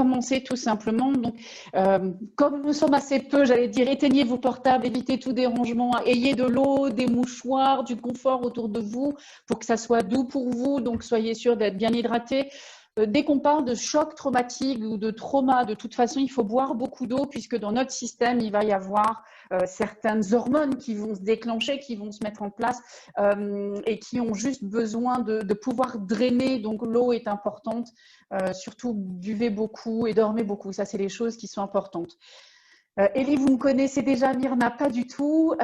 commencer tout simplement. Donc, comme nous sommes assez peu, j'allais dire, éteignez vos portables, évitez tout dérangement, ayez de l'eau, des mouchoirs, du confort autour de vous pour que ça soit doux pour vous. Donc, soyez sûr d'être bien hydraté. Dès qu'on parle de choc traumatique ou de trauma, de toute façon, il faut boire beaucoup d'eau puisque dans notre système, il va y avoir certaines hormones qui vont se déclencher, qui vont se mettre en place et qui ont juste besoin de pouvoir drainer. Donc, l'eau est importante. Surtout, buvez beaucoup et dormez beaucoup. Ça, c'est les choses qui sont importantes. Elie, vous me connaissez déjà, Myrna, pas du tout.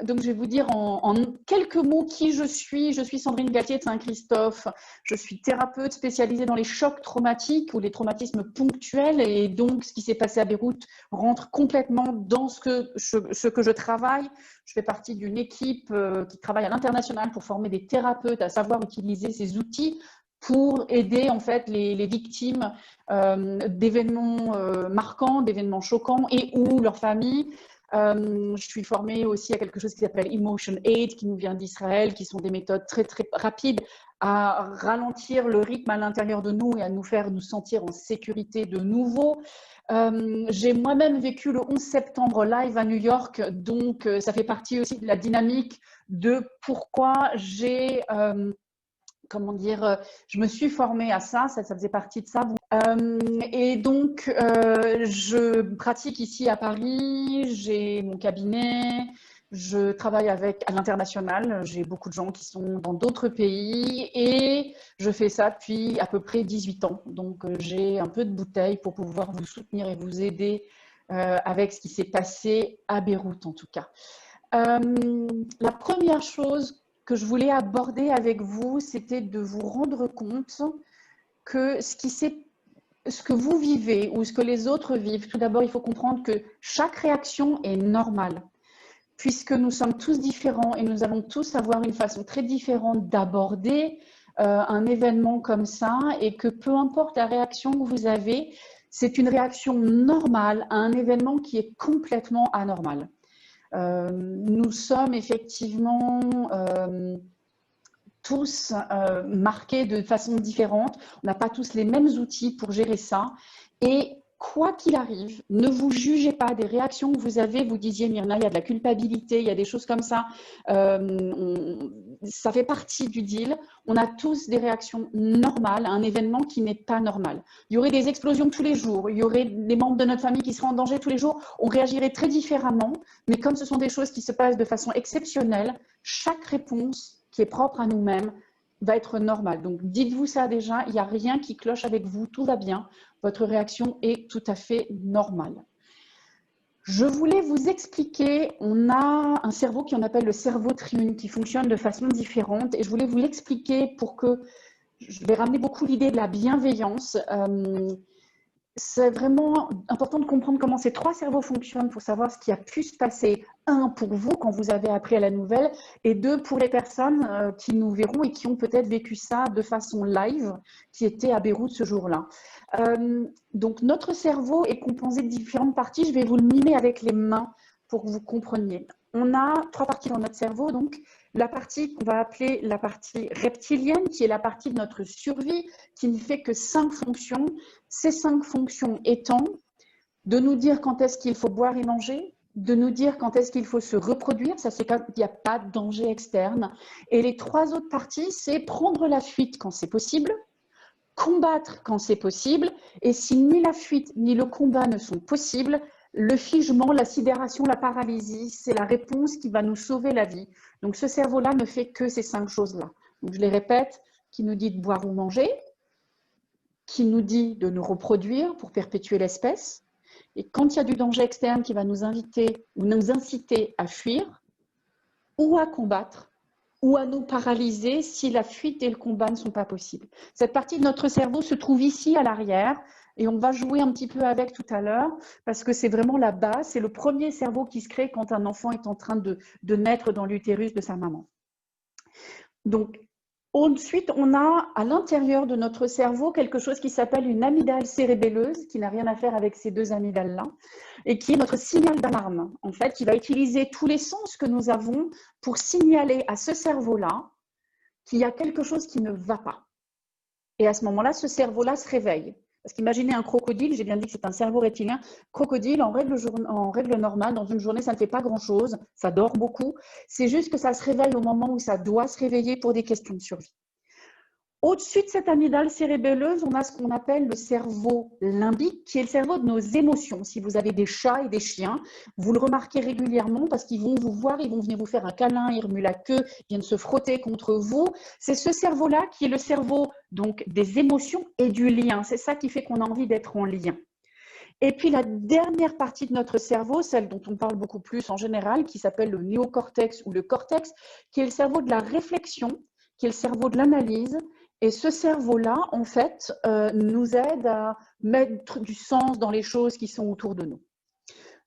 Donc, je vais vous dire en quelques mots qui je suis. Je suis Sandrine Galtier de Saint-Christophe. Je suis thérapeute spécialisée dans les chocs traumatiques ou les traumatismes ponctuels. Et donc, ce qui s'est passé à Beyrouth rentre complètement dans ce que je travaille. Je fais partie d'une équipe qui travaille à l'international pour former des thérapeutes à savoir utiliser ces outils pour aider en fait les victimes d'événements marquants, d'événements choquants et ou leurs familles. Je suis formée aussi à quelque chose qui s'appelle Emotion Aid, qui nous vient d'Israël, qui sont des méthodes très très rapides à ralentir le rythme à l'intérieur de nous et à nous faire nous sentir en sécurité de nouveau. J'ai moi-même vécu le 11 septembre live à New York, donc ça fait partie aussi de la dynamique de pourquoi j'ai comment dire, je me suis formée à ça faisait partie de ça. Et donc, je pratique ici à Paris, j'ai mon cabinet, je travaille à l'international, j'ai beaucoup de gens qui sont dans d'autres pays et je fais ça depuis à peu près 18 ans. Donc, j'ai un peu de bouteille pour pouvoir vous soutenir et vous aider avec ce qui s'est passé à Beyrouth en tout cas. La première chose que je voulais aborder avec vous, c'était de vous rendre compte que ce que vous vivez ou ce que les autres vivent, tout d'abord, il faut comprendre que chaque réaction est normale, puisque nous sommes tous différents et nous allons tous avoir une façon très différente d'aborder un événement comme ça, et que peu importe la réaction que vous avez, c'est une réaction normale à un événement qui est complètement anormal. Nous sommes effectivement tous marqués de façon différente. On n'a pas tous les mêmes outils pour gérer ça. Et quoi qu'il arrive, ne vous jugez pas des réactions que vous avez. Vous disiez, Myrna, il y a de la culpabilité, il y a des choses comme ça. Ça fait partie du deal. On a tous des réactions normales à un événement qui n'est pas normal. Il y aurait des explosions tous les jours. Il y aurait des membres de notre famille qui seraient en danger tous les jours. On réagirait très différemment. Mais comme ce sont des choses qui se passent de façon exceptionnelle, chaque réponse qui est propre à nous-mêmes va être normale. Donc, dites-vous ça déjà, il n'y a rien qui cloche avec vous, tout va bien. Votre réaction est tout à fait normale. Je voulais vous expliquer, on a un cerveau qu'on appelle le cerveau triune qui fonctionne de façon différente et je voulais vous l'expliquer pour que, je vais ramener beaucoup l'idée de la bienveillance. C'est vraiment important de comprendre comment ces trois cerveaux fonctionnent pour savoir ce qui a pu se passer. Un, pour vous, quand vous avez appris à la nouvelle, et deux, pour les personnes qui nous verront et qui ont peut-être vécu ça de façon live, qui étaient à Beyrouth ce jour-là. Donc, notre cerveau est composé de différentes parties. Je vais vous le mimer avec les mains pour que vous compreniez. On a trois parties dans notre cerveau, donc la partie qu'on va appeler la partie reptilienne, qui est la partie de notre survie, qui ne fait que 5 fonctions. Ces 5 fonctions étant de nous dire quand est-ce qu'il faut boire et manger, de nous dire quand est-ce qu'il faut se reproduire, ça c'est quand il n'y a pas de danger externe. Et les 3 autres parties, c'est prendre la fuite quand c'est possible, combattre quand c'est possible, et si ni la fuite ni le combat ne sont possibles, le figement, la sidération, la paralysie, c'est la réponse qui va nous sauver la vie. Donc ce cerveau-là ne fait que ces 5 choses-là. Donc je les répète, qui nous dit de boire ou manger, qui nous dit de nous reproduire pour perpétuer l'espèce, et quand il y a du danger externe qui va nous inviter ou nous inciter à fuir, ou à combattre, ou à nous paralyser si la fuite et le combat ne sont pas possibles. Cette partie de notre cerveau se trouve ici à l'arrière, et on va jouer un petit peu avec tout à l'heure, parce que c'est vraiment la base, c'est le premier cerveau qui se crée quand un enfant est en train de naître dans l'utérus de sa maman. Donc, ensuite, on a à l'intérieur de notre cerveau quelque chose qui s'appelle une amygdale cérébelleuse, qui n'a rien à faire avec ces 2 amygdales-là, et qui est notre signal d'alarme, en fait, qui va utiliser tous les sens que nous avons pour signaler à ce cerveau-là qu'il y a quelque chose qui ne va pas. Et à ce moment-là, ce cerveau-là se réveille. Parce qu'imaginez un crocodile, j'ai bien dit que c'est un cerveau reptilien. Crocodile, en règle normale, dans une journée, ça ne fait pas grand-chose, ça dort beaucoup. C'est juste que ça se réveille au moment où ça doit se réveiller pour des questions de survie. Au-dessus de cette amygdale cérébelleuse, on a ce qu'on appelle le cerveau limbique, qui est le cerveau de nos émotions. Si vous avez des chats et des chiens, vous le remarquez régulièrement parce qu'ils vont vous voir, ils vont venir vous faire un câlin, ils remuent la queue, ils viennent se frotter contre vous. C'est ce cerveau-là qui est le cerveau donc des émotions et du lien. C'est ça qui fait qu'on a envie d'être en lien. Et puis la dernière partie de notre cerveau, celle dont on parle beaucoup plus en général, qui s'appelle le néocortex ou le cortex, qui est le cerveau de la réflexion, qui est le cerveau de l'analyse. Et ce cerveau-là, en fait, nous aide à mettre du sens dans les choses qui sont autour de nous.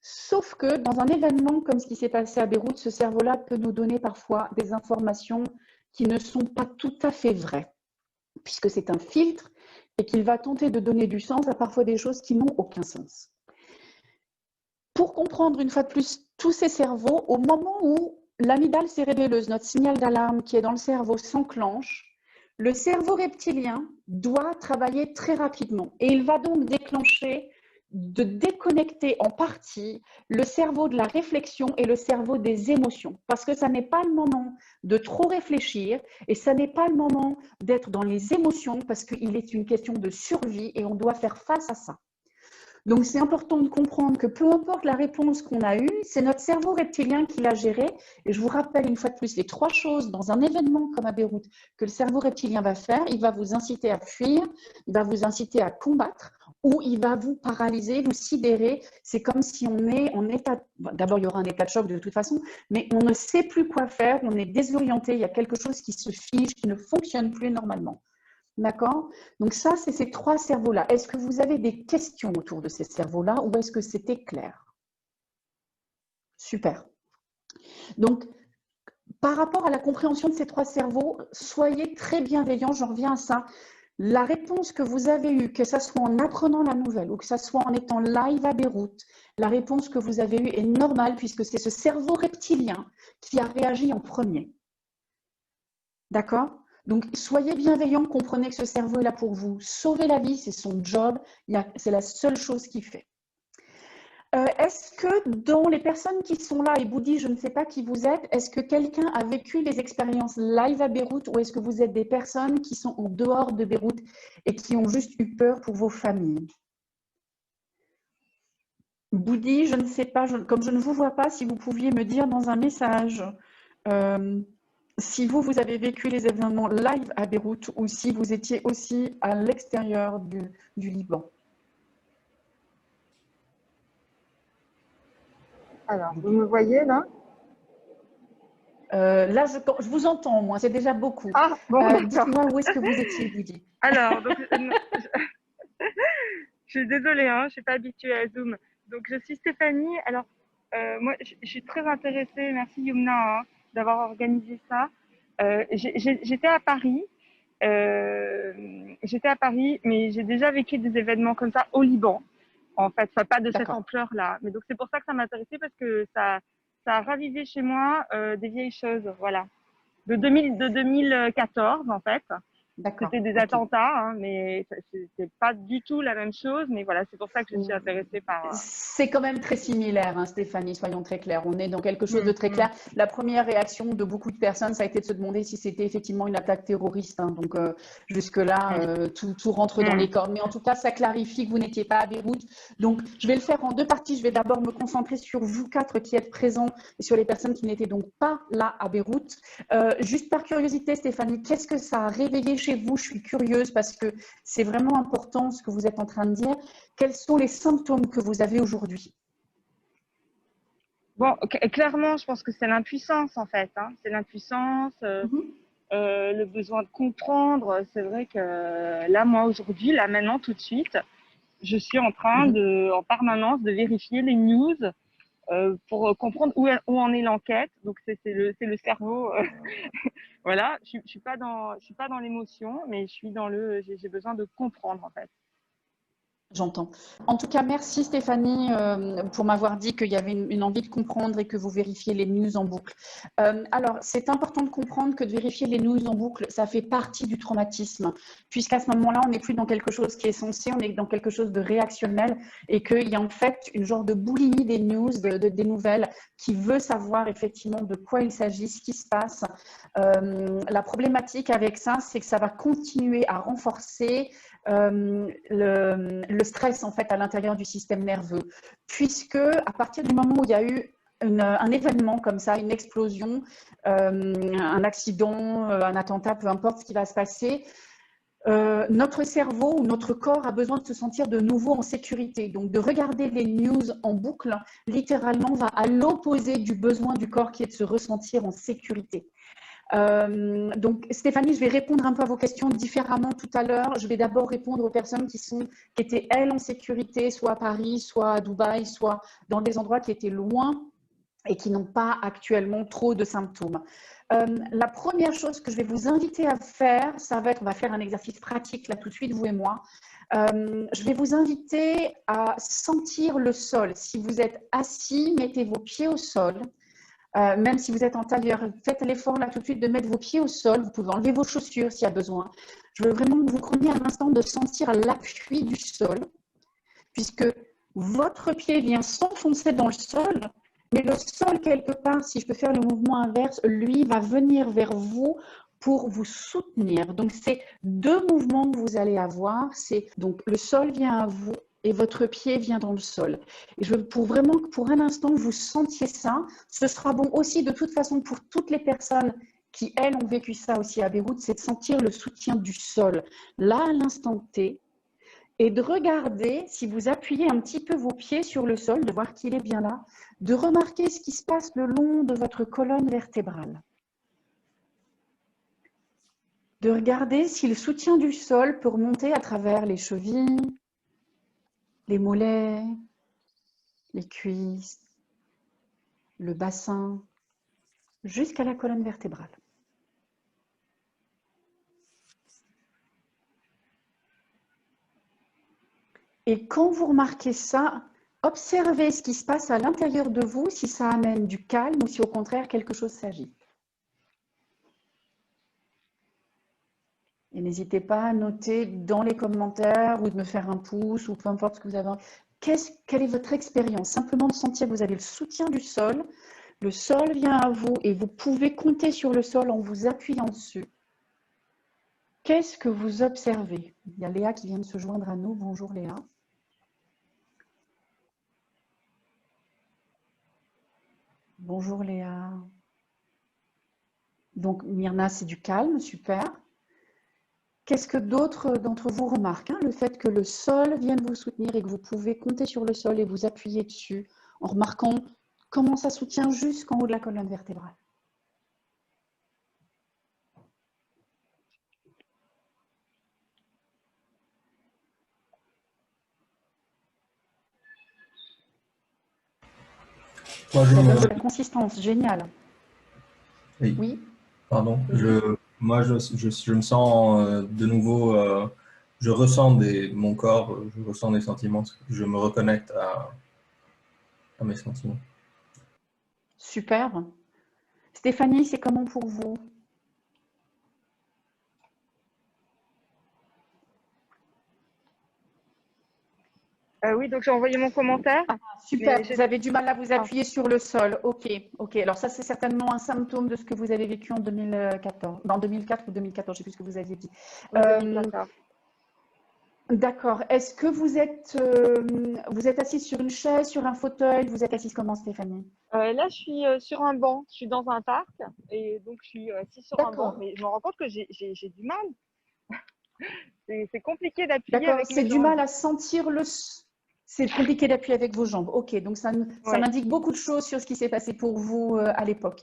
Sauf que dans un événement comme ce qui s'est passé à Beyrouth, ce cerveau-là peut nous donner parfois des informations qui ne sont pas tout à fait vraies, puisque c'est un filtre et qu'il va tenter de donner du sens à parfois des choses qui n'ont aucun sens. Pour comprendre une fois de plus tous ces cerveaux, au moment où l'amygdale cérébelleuse, notre signal d'alarme qui est dans le cerveau, s'enclenche, le cerveau reptilien doit travailler très rapidement et il va donc déconnecter en partie le cerveau de la réflexion et le cerveau des émotions. Parce que ça n'est pas le moment de trop réfléchir et ça n'est pas le moment d'être dans les émotions parce qu'il est une question de survie et on doit faire face à ça. Donc, c'est important de comprendre que peu importe la réponse qu'on a eue, c'est notre cerveau reptilien qui l'a gérée. Et je vous rappelle une fois de plus les 3 choses dans un événement comme à Beyrouth que le cerveau reptilien va faire. Il va vous inciter à fuir, il va vous inciter à combattre ou il va vous paralyser, vous sidérer. C'est comme si on est en état… D'abord, il y aura un état de choc de toute façon, mais on ne sait plus quoi faire, on est désorienté, il y a quelque chose qui se fige, qui ne fonctionne plus normalement. D'accord? Donc ça, c'est ces 3 cerveaux-là. Est-ce que vous avez des questions autour de ces cerveaux-là ou est-ce que c'était clair? Super. Donc, par rapport à la compréhension de ces 3 cerveaux, soyez très bienveillants, j'en reviens à ça. La réponse que vous avez eue, que ce soit en apprenant la nouvelle ou que ce soit en étant live à Beyrouth, la réponse que vous avez eue est normale puisque c'est ce cerveau reptilien qui a réagi en premier. D'accord? Donc, soyez bienveillants, comprenez que ce cerveau est là pour vous sauver la vie, c'est son job, c'est la seule chose qu'il fait. Est-ce que dans les personnes qui sont là, et Boudi, je ne sais pas qui vous êtes, est-ce que quelqu'un a vécu les expériences live à Beyrouth ou est-ce que vous êtes des personnes qui sont en dehors de Beyrouth et qui ont juste eu peur pour vos familles? Boudi, je ne sais pas, comme je ne vous vois pas, si vous pouviez me dire dans un message si vous avez vécu les événements live à Beyrouth ou si vous étiez aussi à l'extérieur du Liban. Alors, vous me voyez là? Là, je vous entends, moi, c'est déjà beaucoup. Ah, bon, dites-moi où est-ce que vous étiez, Boudi. Alors, donc, je suis désolée, hein, je suis pas habituée à Zoom. Donc, je suis Stéphanie. Alors, moi, je suis très intéressée. Merci Yumna, hein, d'avoir organisé ça. J'étais à Paris. J'étais à Paris, mais j'ai déjà vécu des événements comme ça au Liban. En fait, enfin, pas de cette ampleur-là. Mais donc, c'est pour ça que ça m'intéressait parce que ça a ravivé chez moi des vieilles choses. Voilà. De 2014, en fait. C'était des attentats, hein, mais c'est pas du tout la même chose. Mais voilà, c'est pour ça que je suis intéressée par… C'est quand même très similaire, hein, Stéphanie, soyons très clairs. On est dans quelque chose de très clair. La première réaction de beaucoup de personnes, ça a été de se demander si c'était effectivement une attaque terroriste. Hein. Donc, jusque-là, tout rentre dans les cordes. Mais en tout cas, ça clarifie que vous n'étiez pas à Beyrouth. Donc, je vais le faire en 2 parties. Je vais d'abord me concentrer sur vous 4 qui êtes présents et sur les personnes qui n'étaient donc pas là à Beyrouth. Juste par curiosité, Stéphanie, qu'est-ce que ça a réveillé chez vous? Je suis curieuse parce que c'est vraiment important ce que vous êtes en train de dire. Quels sont les symptômes que vous avez aujourd'hui? Bon, clairement, je pense que c'est l'impuissance en fait. Hein. C'est l'impuissance, le besoin de comprendre. C'est vrai que là, moi aujourd'hui, là maintenant, tout de suite, je suis en train en permanence de vérifier les news pour comprendre où en est l'enquête. Donc c'est le cerveau. Voilà, je suis pas dans l'émotion, mais je suis dans j'ai besoin de comprendre en fait. J'entends. En tout cas, merci Stéphanie pour m'avoir dit qu'il y avait une envie de comprendre et que vous vérifiez les news en boucle. Alors, c'est important de comprendre que de vérifier les news en boucle, ça fait partie du traumatisme, puisqu'à ce moment-là, on n'est plus dans quelque chose qui est censé, on est dans quelque chose de réactionnel et qu'il y a en fait une genre de boulimie des news, des nouvelles, qui veut savoir effectivement de quoi il s'agit, ce qui se passe. La problématique avec ça, c'est que ça va continuer à renforcer le stress en fait à l'intérieur du système nerveux, puisque à partir du moment où il y a eu un événement comme ça, une explosion, un accident, un attentat, peu importe ce qui va se passer, notre cerveau ou notre corps a besoin de se sentir de nouveau en sécurité. Donc de regarder les news en boucle, littéralement, va à l'opposé du besoin du corps qui est de se ressentir en sécurité. Donc Stéphanie, je vais répondre un peu à vos questions différemment tout à l'heure. Je vais d'abord répondre aux personnes qui étaient elles en sécurité, soit à Paris, soit à Dubaï, soit dans des endroits qui étaient loin et qui n'ont pas actuellement trop de symptômes. La première chose que je vais vous inviter à faire, ça va être, on va faire un exercice pratique là tout de suite, vous et moi. Je vais vous inviter à sentir le sol. Si vous êtes assis, mettez vos pieds au sol. Même si vous êtes en tailleur, faites l'effort là tout de suite de mettre vos pieds au sol. Vous pouvez enlever vos chaussures s'il y a besoin. Je veux vraiment que vous preniez un instant de sentir l'appui du sol, puisque votre pied vient s'enfoncer dans le sol, mais le sol, quelque part, si je peux faire le mouvement inverse, lui va venir vers vous pour vous soutenir. Donc, c'est deux mouvements que vous allez avoir. C'est donc le sol vient à vous et votre pied vient dans le sol. Et je veux vraiment que pour un instant, vous sentiez ça. Ce sera bon aussi de toute façon pour toutes les personnes qui, elles, ont vécu ça aussi à Beyrouth, c'est de sentir le soutien du sol. Là, à l'instant T, et de regarder, si vous appuyez un petit peu vos pieds sur le sol, de voir qu'il est bien là, de remarquer ce qui se passe le long de votre colonne vertébrale. De regarder si le soutien du sol peut remonter à travers les chevilles, les mollets, les cuisses, le bassin, jusqu'à la colonne vertébrale. Et quand vous remarquez ça, observez ce qui se passe à l'intérieur de vous, si ça amène du calme ou si au contraire quelque chose s'agite. Et n'hésitez pas à noter dans les commentaires ou de me faire un pouce ou peu importe ce que vous avez. Quelle est votre expérience? Simplement de sentir que vous avez le soutien du sol, le sol vient à vous et vous pouvez compter sur le sol en vous appuyant dessus. Qu'est-ce que vous observez? Il y a Léa qui vient de se joindre à nous. Bonjour Léa. Bonjour Léa. Donc Myrna, c'est du calme, super. Qu'est-ce que d'autres d'entre vous remarquent? Le fait que le sol vienne vous soutenir et que vous pouvez compter sur le sol et vous appuyer dessus en remarquant comment ça soutient jusqu'en haut de la colonne vertébrale. Moi, Ça donne de la consistance, génial. Oui. Oui. Pardon. Moi, je me sens de nouveau, je ressens mon corps, je ressens des sentiments, je me reconnecte à mes sentiments. Super. Stéphanie, c'est comment pour vous? Oui, donc j'ai envoyé mon commentaire. Super, vous avez du mal à vous appuyer sur le sol. Ok, ok. Alors ça, c'est certainement un symptôme de ce que vous avez vécu en 2014, dans 2004 ou 2014, je ne sais plus ce que vous aviez dit. D'accord. Est-ce que vous êtes assise sur une chaise, sur un fauteuil? Vous êtes assise comment, Stéphanie? Là, je suis sur un banc. Je suis dans un parc et donc je suis assise sur un banc. Mais je me rends compte que j'ai du mal. C'est compliqué d'appuyer avec mes jambes. C'est du mal à sentir le... C'est compliqué d'appuyer avec vos jambes. Ok, donc ça m'indique beaucoup de choses sur ce qui s'est passé pour vous à l'époque.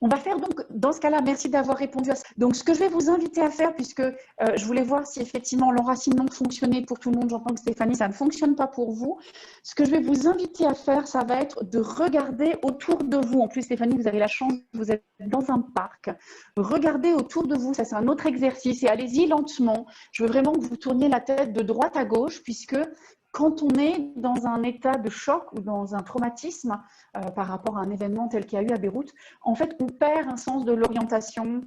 On va faire donc, dans ce cas-là, merci d'avoir répondu à ça. Donc, ce que je vais vous inviter à faire, puisque je voulais voir si effectivement l'enracinement fonctionnait pour tout le monde, j'entends que Stéphanie, ça ne fonctionne pas pour vous. Ce que je vais vous inviter à faire, ça va être de regarder autour de vous. En plus, Stéphanie, vous avez la chance, vous êtes dans un parc. Regardez autour de vous, ça c'est un autre exercice, et allez-y lentement. Je veux vraiment que vous tourniez la tête de droite à gauche, puisque quand on est dans un état de choc ou dans un traumatisme par rapport à un événement tel qu'il y a eu à Beyrouth, en fait, on perd un sens de l'orientation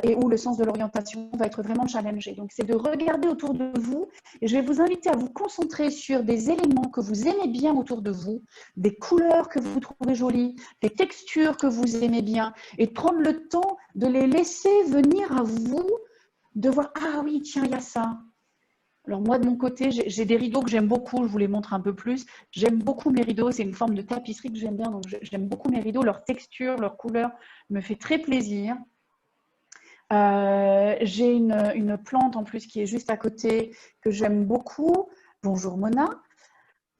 et où le sens de l'orientation va être vraiment challengé. Donc, c'est de regarder autour de vous et je vais vous inviter à vous concentrer sur des éléments que vous aimez bien autour de vous, des couleurs que vous trouvez jolies, des textures que vous aimez bien et de prendre le temps de les laisser venir à vous, de voir « Ah oui, tiens, il y a ça ». Alors moi, de mon côté, j'ai des rideaux que j'aime beaucoup, je vous les montre un peu plus. J'aime beaucoup mes rideaux, c'est une forme de tapisserie que j'aime bien, donc j'aime beaucoup mes rideaux, leur texture, leur couleur me fait très plaisir. J'ai une plante en plus qui est juste à côté que j'aime beaucoup. Bonjour Mona,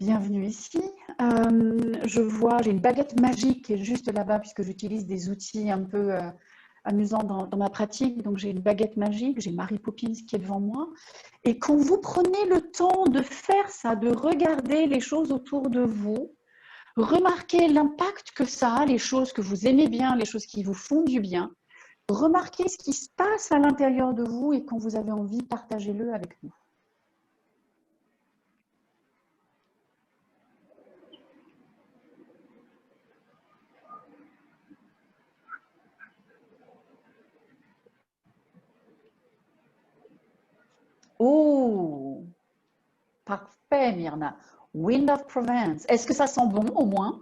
bienvenue ici. Je vois, j'ai une baguette magique qui est juste là-bas puisque j'utilise des outils un peu amusants dans ma pratique. Donc j'ai une baguette magique, j'ai Mary Poppins qui est devant moi. Et quand vous prenez le temps de faire ça, de regarder les choses autour de vous, remarquez l'impact que ça a, les choses que vous aimez bien, les choses qui vous font du bien. Remarquez ce qui se passe à l'intérieur de vous et quand vous avez envie, partagez-le avec nous. Oh, parfait Myrna. Wind of Provence. Est-ce que ça sent bon au moins?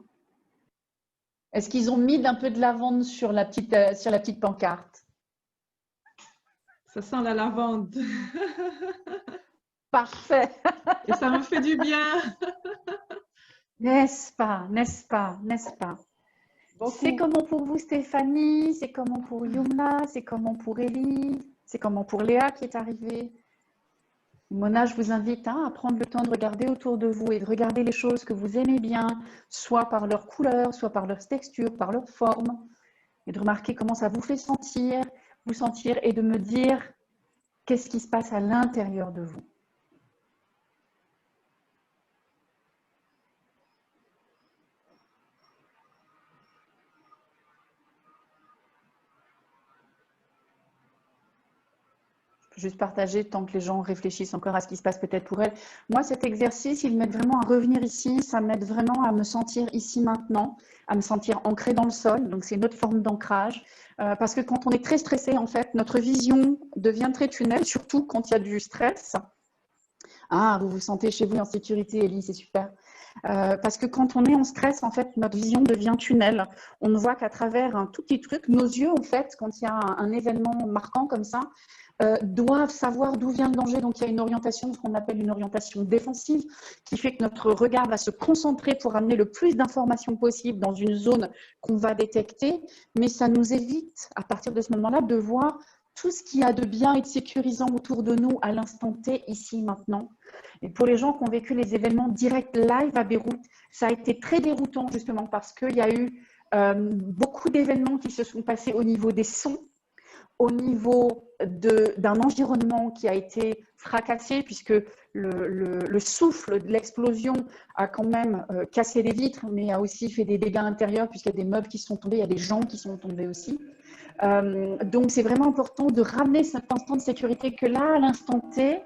Est-ce qu'ils ont mis un peu de lavande sur la petite pancarte? Ça sent la lavande. Parfait. Et ça me fait du bien. N'est-ce pas, n'est-ce pas, n'est-ce pas? C'est comment pour vous Stéphanie? C'est comment pour Yumna? C'est comment pour Ellie? C'est comment pour Léa qui est arrivée? Mona, je vous invite à prendre le temps de regarder autour de vous et de regarder les choses que vous aimez bien, soit par leur couleur, soit par leur texture, par leur forme, et de remarquer comment ça vous fait vous sentir et de me dire qu'est-ce qui se passe à l'intérieur de vous. Juste partager tant que les gens réfléchissent encore à ce qui se passe peut-être pour elles. Moi, cet exercice, il m'aide vraiment à revenir ici, ça m'aide vraiment à me sentir ici maintenant, à me sentir ancrée dans le sol, donc c'est une autre forme d'ancrage, parce que quand on est très stressé, en fait, notre vision devient très tunnel, surtout quand il y a du stress. Ah, vous vous sentez chez vous en sécurité, Ellie, c'est super. Parce que quand on est en stress, en fait, notre vision devient tunnel. On ne voit qu'à travers un tout petit truc. Nos yeux, en fait, quand il y a un événement marquant comme ça, doivent savoir d'où vient le danger. Donc, il y a une orientation, ce qu'on appelle une orientation défensive, qui fait que notre regard va se concentrer pour amener le plus d'informations possible dans une zone qu'on va détecter. Mais ça nous évite, à partir de ce moment-là, de voir tout ce qu'il y a de bien et de sécurisant autour de nous à l'instant T, ici, maintenant. Et pour les gens qui ont vécu les événements directs live à Beyrouth, ça a été très déroutant, justement, parce qu'il y a eu beaucoup d'événements qui se sont passés au niveau des sons, au niveau d'un environnement qui a été fracassé, puisque le souffle de l'explosion a quand même cassé les vitres, mais a aussi fait des dégâts intérieurs, puisqu'il y a des meubles qui sont tombés, il y a des gens qui sont tombés aussi. Donc, c'est vraiment important de ramener cet instant de sécurité que là, à l'instant T,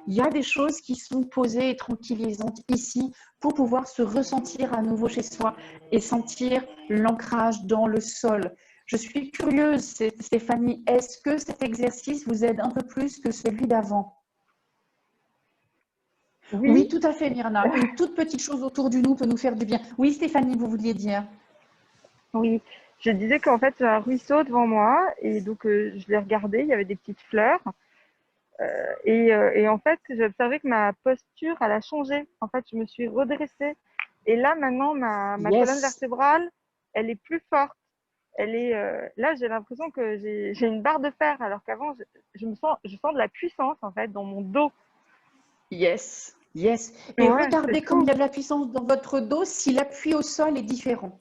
il y a des choses qui sont posées et tranquillisantes ici pour pouvoir se ressentir à nouveau chez soi et sentir l'ancrage dans le sol. Je suis curieuse, Stéphanie, est-ce que cet exercice vous aide un peu plus que celui d'avant? Oui, tout à fait, Myrna. Une toute petite chose autour du nous peut nous faire du bien. Oui, Stéphanie, vous vouliez dire? Oui, je disais qu'en fait, j'ai un ruisseau devant moi et donc je l'ai regardé, il y avait des petites fleurs. Et en fait, j'ai observé que ma posture, elle a changé. En fait, je me suis redressée. Et là, maintenant, ma colonne vertébrale, elle est plus forte. Là, j'ai l'impression que j'ai une barre de fer, alors qu'avant, je sens de la puissance, en fait, dans mon dos. Yes, yes. Et ouais, regardez comme il y a de la puissance dans votre dos si l'appui au sol est différent.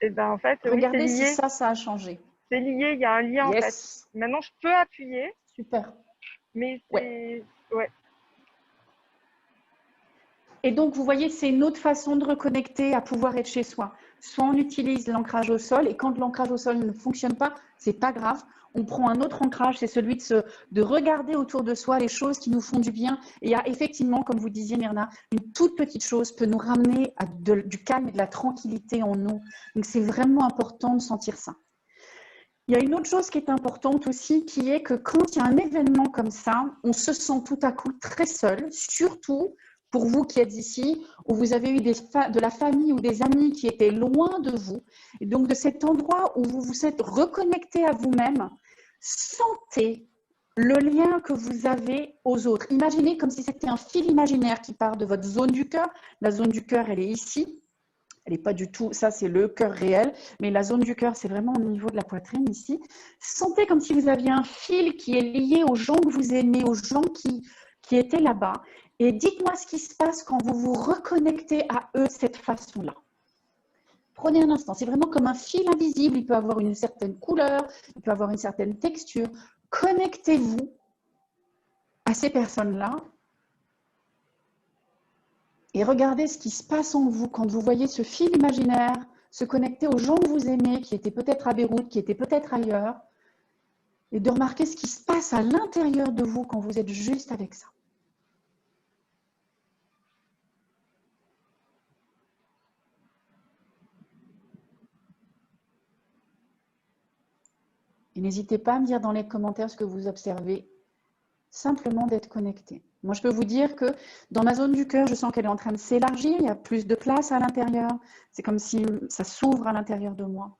Et ben en fait, oui, c'est Regardez si lié. ça a changé. C'est lié, il y a un lien en fait. Yes, Maintenant, je peux appuyer, super. mais Ouais. c'est... Ouais. Et donc, vous voyez, c'est une autre façon de reconnecter à pouvoir être chez soi. Soit on utilise l'ancrage au sol, et quand l'ancrage au sol ne fonctionne pas, c'est pas grave. On prend un autre ancrage, c'est celui de regarder autour de soi les choses qui nous font du bien. Et il y a effectivement, comme vous disiez, Myrna, une toute petite chose peut nous ramener à du calme et de la tranquillité en nous. Donc, c'est vraiment important de sentir ça. Il y a une autre chose qui est importante aussi, qui est que quand il y a un événement comme ça, on se sent tout à coup très seul, surtout pour vous qui êtes ici, où vous avez eu de la famille ou des amis qui étaient loin de vous. Et donc, de cet endroit où vous vous êtes reconnecté à vous-même, sentez le lien que vous avez aux autres. Imaginez comme si c'était un fil imaginaire qui part de votre zone du cœur. La zone du cœur, elle est ici. Elle n'est pas du tout, ça c'est le cœur réel, mais la zone du cœur, c'est vraiment au niveau de la poitrine ici. Sentez comme si vous aviez un fil qui est lié aux gens que vous aimez, aux gens qui étaient là-bas. Et dites-moi ce qui se passe quand vous vous reconnectez à eux de cette façon-là. Prenez un instant, c'est vraiment comme un fil invisible, il peut avoir une certaine couleur, il peut avoir une certaine texture. Connectez-vous à ces personnes-là. Et regardez ce qui se passe en vous quand vous voyez ce fil imaginaire se connecter aux gens que vous aimez, qui étaient peut-être à Beyrouth, qui étaient peut-être ailleurs, et de remarquer ce qui se passe à l'intérieur de vous quand vous êtes juste avec ça. Et n'hésitez pas à me dire dans les commentaires ce que vous observez, simplement d'être connecté. Moi, je peux vous dire que dans ma zone du cœur, je sens qu'elle est en train de s'élargir, il y a plus de place à l'intérieur, c'est comme si ça s'ouvre à l'intérieur de moi.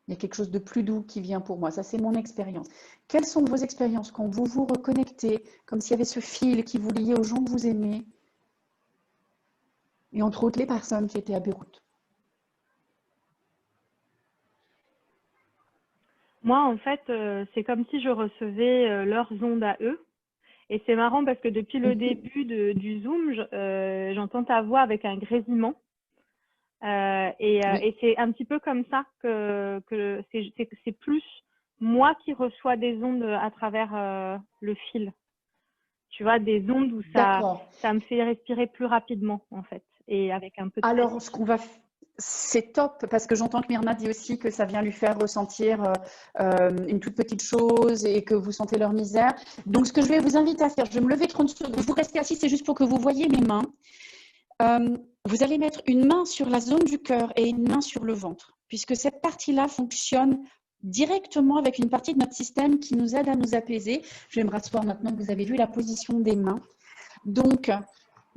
Il y a quelque chose de plus doux qui vient pour moi. Ça, c'est mon expérience. Quelles sont vos expériences quand vous vous reconnectez, comme s'il y avait ce fil qui vous liait aux gens que vous aimez, et entre autres les personnes qui étaient à Beyrouth? Moi, en fait, c'est comme si je recevais leurs ondes à eux. Et c'est marrant parce que depuis le début du Zoom, j'entends ta voix avec un grésillement. Et c'est un petit peu comme ça que c'est plus moi qui reçois des ondes à travers le fil. Tu vois, des ondes où ça me fait respirer plus rapidement, en fait. Et avec un peu de... Alors, ce qu'on va faire, c'est top, parce que j'entends que Myrna dit aussi que ça vient lui faire ressentir une toute petite chose et que vous sentez leur misère. Donc, ce que je vais vous inviter à faire, je vais me lever 30 secondes. Vous restez assis, c'est juste pour que vous voyez mes mains. Vous allez mettre une main sur la zone du cœur et une main sur le ventre, puisque cette partie-là fonctionne directement avec une partie de notre système qui nous aide à nous apaiser. Je vais me rasseoir maintenant que vous avez vu la position des mains. Donc,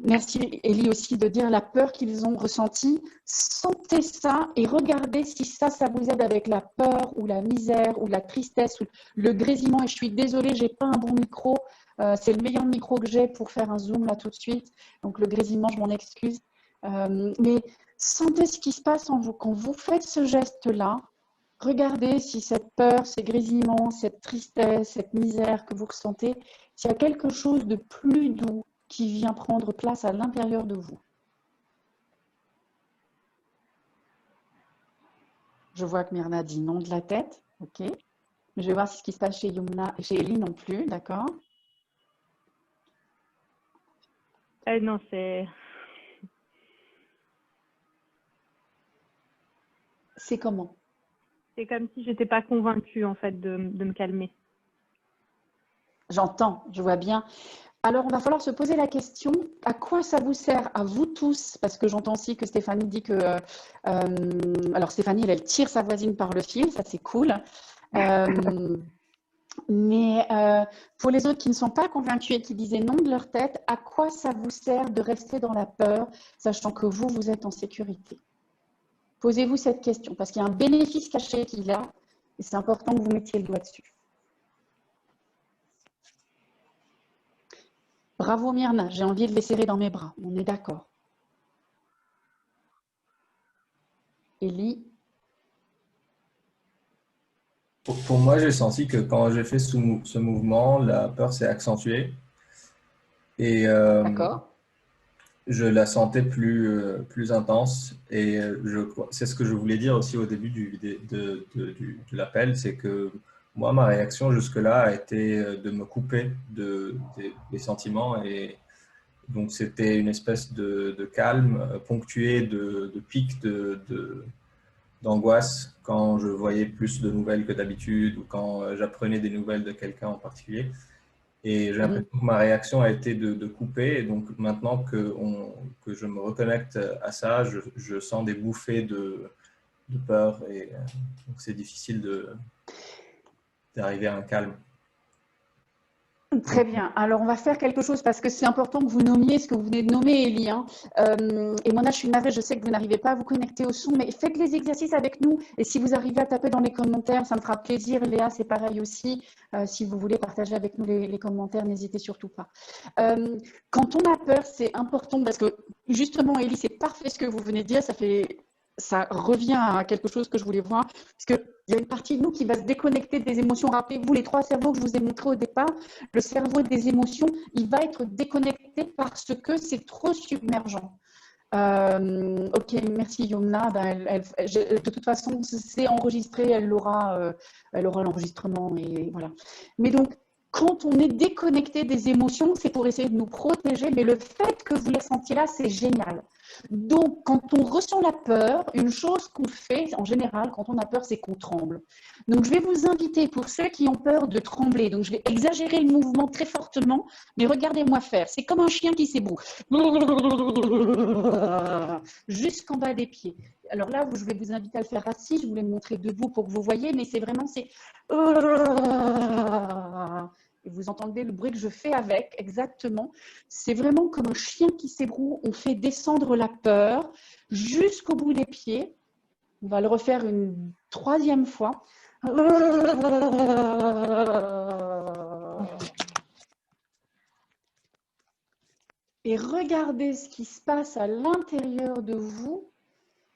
merci Élie aussi de dire la peur qu'ils ont ressentie. Sentez ça et regardez si ça vous aide avec la peur ou la misère ou la tristesse ou le grésillement. Et je suis désolée, je n'ai pas un bon micro. C'est le meilleur micro que j'ai pour faire un zoom là tout de suite. Donc le grésillement, je m'en excuse. Mais sentez ce qui se passe en vous. Quand vous faites ce geste-là, regardez si cette peur, ces grésillements, cette tristesse, cette misère que vous ressentez, s'il y a quelque chose de plus doux qui vient prendre place à l'intérieur de vous. Je vois que Myrna dit non de la tête. Ok. Je vais voir ce qui se passe chez Yumna et chez Ellie non plus. D'accord. non, c'est... C'est comment? C'est comme si je n'étais pas convaincue, en fait, de me calmer. J'entends, je vois bien. Alors, on va falloir se poser la question, à quoi ça vous sert à vous tous? Parce que j'entends aussi que Stéphanie dit que... alors, Stéphanie, elle tire sa voisine par le fil, ça c'est cool. Mais pour les autres qui ne sont pas convaincus et qui disaient non de leur tête, à quoi ça vous sert de rester dans la peur, sachant que vous, vous êtes en sécurité? Posez-vous cette question, parce qu'il y a un bénéfice caché qu'il y a, et c'est important que vous mettiez le doigt dessus. Bravo Myrna, j'ai envie de les serrer dans mes bras, on est d'accord. Élie? Pour moi, j'ai senti que quand j'ai fait ce mouvement, la peur s'est accentuée. Et D'accord. je la sentais plus intense. Et c'est ce que je voulais dire aussi au début de l'appel, c'est que moi, ma réaction jusque-là a été de me couper des sentiments. Et donc, c'était une espèce de calme ponctué de pics d'angoisse quand je voyais plus de nouvelles que d'habitude ou quand j'apprenais des nouvelles de quelqu'un en particulier. Et j'ai Mhm. l'impression que ma réaction a été de couper. Et donc maintenant que je me reconnecte à ça, je sens des bouffées de peur. Et donc c'est difficile d'arriver à un calme. Très bien. Alors, on va faire quelque chose parce que c'est important que vous nommiez ce que vous venez de nommer, Élie, hein. Et Mona, je suis navrée, je sais que vous n'arrivez pas à vous connecter au son, mais faites les exercices avec nous. Et si vous arrivez à taper dans les commentaires, ça me fera plaisir. Léa, c'est pareil aussi. Si vous voulez partager avec nous les commentaires, n'hésitez surtout pas. Quand on a peur, c'est important parce que justement, Élie, c'est parfait ce que vous venez de dire. Ça revient à quelque chose que je voulais voir, parce qu'il y a une partie de nous qui va se déconnecter des émotions. Rappelez-vous, les 3 cerveaux que je vous ai montrés au départ, le cerveau des émotions, il va être déconnecté parce que c'est trop submergent. Ok, merci Yomna. De toute façon, c'est enregistré, elle aura l'enregistrement et voilà. Mais donc, quand on est déconnecté des émotions, c'est pour essayer de nous protéger. Mais le fait que vous les sentiez là, c'est génial. Donc, quand on ressent la peur, une chose qu'on fait en général quand on a peur, c'est qu'on tremble. Donc, je vais vous inviter pour ceux qui ont peur de trembler. Donc, je vais exagérer le mouvement très fortement, mais regardez-moi faire. C'est comme un chien qui s'ébroue jusqu'en bas des pieds. Alors là, je vais vous inviter à le faire assis. Je voulais le montrer debout pour que vous voyez, mais c'est vraiment et vous entendez le bruit que je fais avec, exactement. C'est vraiment comme un chien qui s'ébroue. On fait descendre la peur jusqu'au bout des pieds. On va le refaire une 3e fois. Et regardez ce qui se passe à l'intérieur de vous,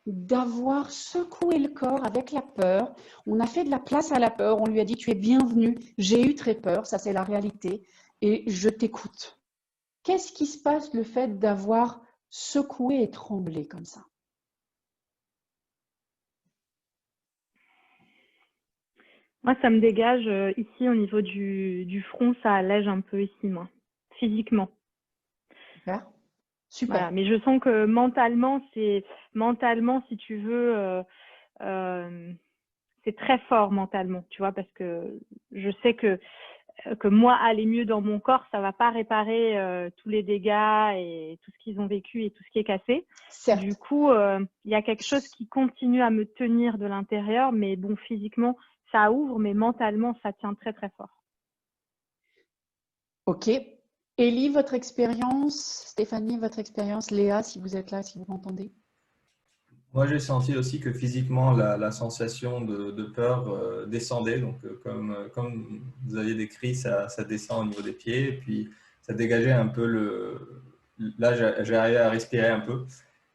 d'avoir secoué le corps avec la peur. On a fait de la place à la peur, on lui a dit tu es bienvenue, j'ai eu très peur, ça c'est la réalité, et je t'écoute. Qu'est-ce qui se passe le fait d'avoir secoué et tremblé comme ça? Moi, ça me dégage ici au niveau du front, ça allège un peu ici, moi, physiquement. Super. Super. Voilà. Mais je sens que mentalement, si tu veux, c'est très fort mentalement, tu vois, parce que je sais que moi, aller mieux dans mon corps, ça va pas réparer tous les dégâts et tout ce qu'ils ont vécu et tout ce qui est cassé. Certes. Du coup, il y a quelque chose qui continue à me tenir de l'intérieur, mais bon, physiquement, ça ouvre, mais mentalement, ça tient très, très fort. Ok. Élie, votre expérience, Stéphanie, votre expérience, Léa, si vous êtes là, si vous m'entendez. Moi, j'ai senti aussi que physiquement, la sensation de peur descendait. Donc, comme vous aviez décrit, ça descend au niveau des pieds. Et puis, ça dégageait un peu Là, j'ai arrivé à respirer un peu.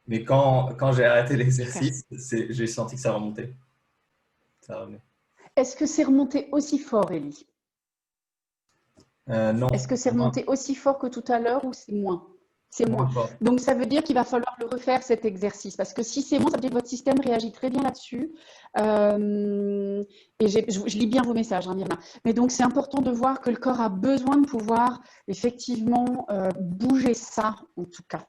Mais quand j'ai arrêté l'exercice, j'ai senti que ça remontait. Ça revenait. Est-ce que c'est remonté aussi fort, Élie? Non, Est-ce que c'est remonté aussi fort que tout à l'heure ou c'est moins? C'est moins moins. fort. Donc, ça veut dire qu'il va falloir le refaire, cet exercice. Parce que si c'est moins, ça veut dire que votre système réagit très bien là-dessus. Et je lis bien vos messages, hein, Myrna. Mais donc, c'est important de voir que le corps a besoin de pouvoir effectivement bouger ça, en tout cas.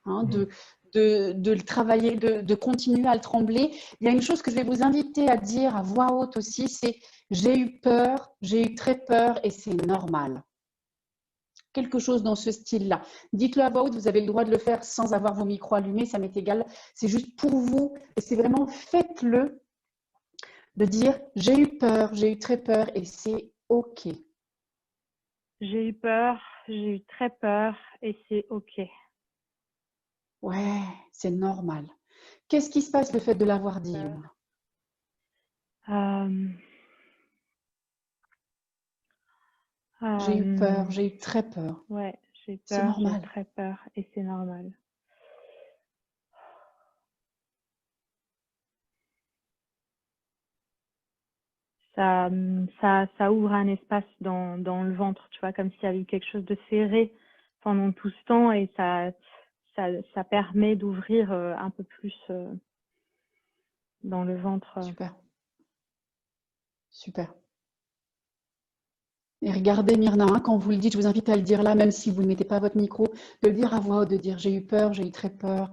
Hein, de le travailler, de continuer à le trembler. Il y a une chose que je vais vous inviter à dire à voix haute aussi, c'est j'ai eu peur, j'ai eu très peur et c'est normal. Quelque chose dans ce style-là. Dites-le à voix haute, vous avez le droit de le faire sans avoir vos micros allumés, ça m'est égal. C'est juste pour vous et c'est vraiment faites-le de dire j'ai eu peur, j'ai eu très peur et c'est OK. J'ai eu peur, j'ai eu très peur et c'est OK. Ouais, c'est normal. Qu'est-ce qui se passe le fait de l'avoir dit? J'ai eu peur, j'ai eu très peur. Ouais, j'ai eu C'est peur, j'ai eu normal. très peur et c'est normal. Ça ouvre un espace dans le ventre, tu vois, comme s'il y avait eu quelque chose de serré pendant tout ce temps et ça permet d'ouvrir un peu plus dans le ventre. Super. Super. Et regardez Myrna, hein, quand vous le dites, je vous invite à le dire là, même si vous ne mettez pas votre micro, de le dire à voix haute, de dire j'ai eu peur, j'ai eu très peur.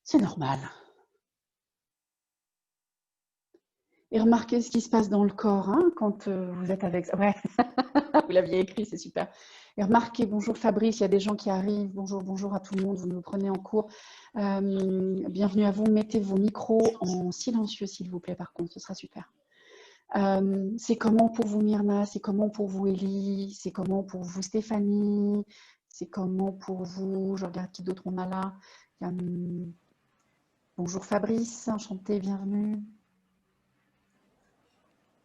C'est normal. Et remarquez ce qui se passe dans le corps hein, quand vous êtes avec... Ouais, vous l'aviez écrit, c'est super. Et remarquez, bonjour Fabrice, il y a des gens qui arrivent. Bonjour, bonjour à tout le monde, vous nous prenez en cours. Bienvenue à vous, mettez vos micros en silencieux s'il vous plaît par contre, ce sera super. C'est comment pour vous Myrna, c'est comment pour vous Élie, c'est comment pour vous Stéphanie, c'est comment pour vous, je regarde qui d'autre on a là. Bonjour Fabrice, enchanté, bienvenue.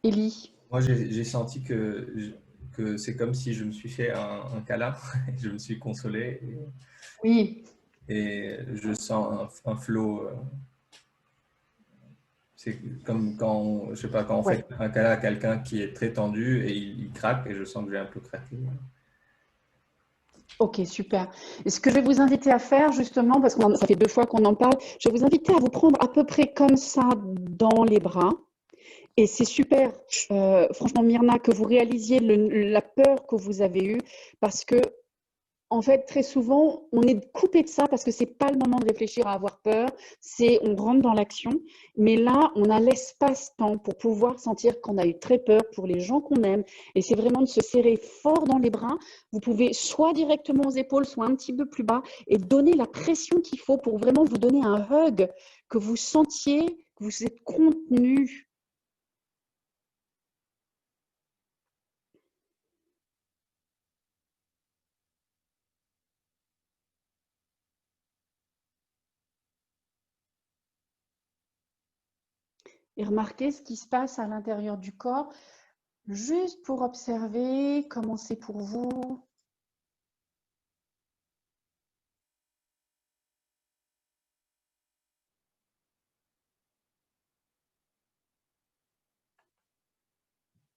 Élie. Moi, j'ai senti que c'est comme si je me suis fait un câlin, je me suis consolé. Oui. Et je sens un flot. C'est comme quand, je sais pas, quand on fait un câlin à quelqu'un qui est très tendu et il craque, et je sens que j'ai un peu craqué. Ok, super. Et ce que je vais vous inviter à faire, justement, parce que ça fait 2 fois qu'on en parle, je vais vous inviter à vous prendre à peu près comme ça dans les bras. Et c'est super, franchement, Myrna, que vous réalisiez la peur que vous avez eue, parce que, en fait, très souvent, on est coupé de ça parce que ce n'est pas le moment de réfléchir à avoir peur, on rentre dans l'action. Mais là, on a l'espace-temps pour pouvoir sentir qu'on a eu très peur pour les gens qu'on aime. Et c'est vraiment de se serrer fort dans les bras. Vous pouvez soit directement aux épaules, soit un petit peu plus bas, et donner la pression qu'il faut pour vraiment vous donner un hug, que vous sentiez que vous êtes contenu. Et remarquez ce qui se passe à l'intérieur du corps, juste pour observer comment c'est pour vous.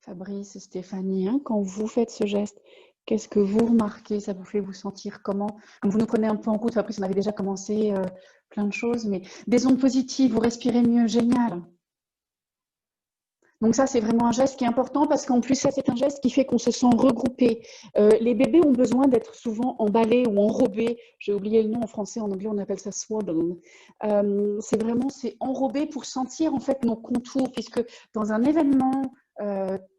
Fabrice et Stéphanie, hein, quand vous faites ce geste, qu'est-ce que vous remarquez? Ça vous fait vous sentir comment? Vous nous prenez un peu en route, Fabrice, on avait déjà commencé plein de choses, mais des ondes positives, vous respirez mieux, génial. Donc ça, c'est vraiment un geste qui est important parce qu'en plus, ça, c'est un geste qui fait qu'on se sent regroupé. Les bébés ont besoin d'être souvent emballés ou enrobés. J'ai oublié le nom en français, en anglais, on appelle ça swaddle. C'est enrobé pour sentir en fait nos contours, puisque dans un événement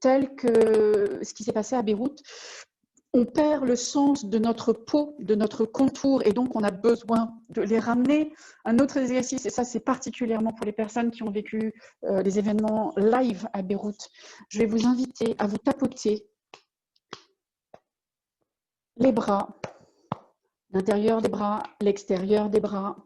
tel que ce qui s'est passé à Beyrouth, on perd le sens de notre peau, de notre contour, et donc on a besoin de les ramener. Un autre exercice, et ça c'est particulièrement pour les personnes qui ont vécu des événements live à Beyrouth, je vais vous inviter à vous tapoter les bras, l'intérieur des bras, l'extérieur des bras.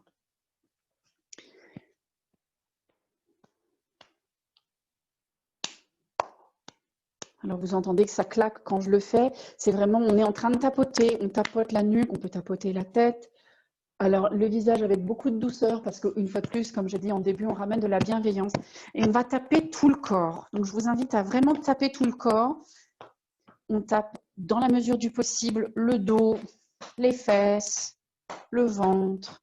Alors, vous entendez que ça claque quand je le fais. C'est vraiment, on est en train de tapoter. On tapote la nuque, on peut tapoter la tête. Alors, le visage avec beaucoup de douceur, parce qu'une fois de plus, comme j'ai dit en début, on ramène de la bienveillance. Et on va taper tout le corps. Donc, je vous invite à vraiment taper tout le corps. On tape, dans la mesure du possible, le dos, les fesses, le ventre,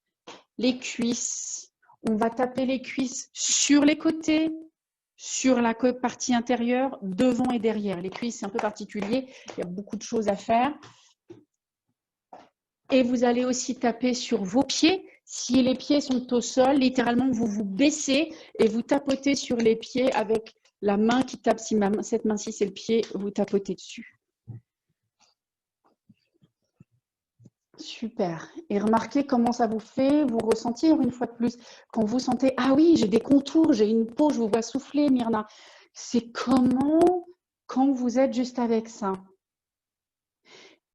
les cuisses. On va taper les cuisses sur les côtés, sur la partie intérieure, devant et derrière. Les cuisses, c'est un peu particulier, il y a beaucoup de choses à faire. Et vous allez aussi taper sur vos pieds. Si les pieds sont au sol, littéralement, vous vous baissez et vous tapotez sur les pieds avec la main qui tape. Si cette main-ci, c'est le pied, vous tapotez dessus. Super. Et remarquez comment ça vous fait vous ressentir une fois de plus. Quand vous sentez, ah oui, j'ai des contours, j'ai une peau, je vous vois souffler, Myrna. C'est comment quand vous êtes juste avec ça.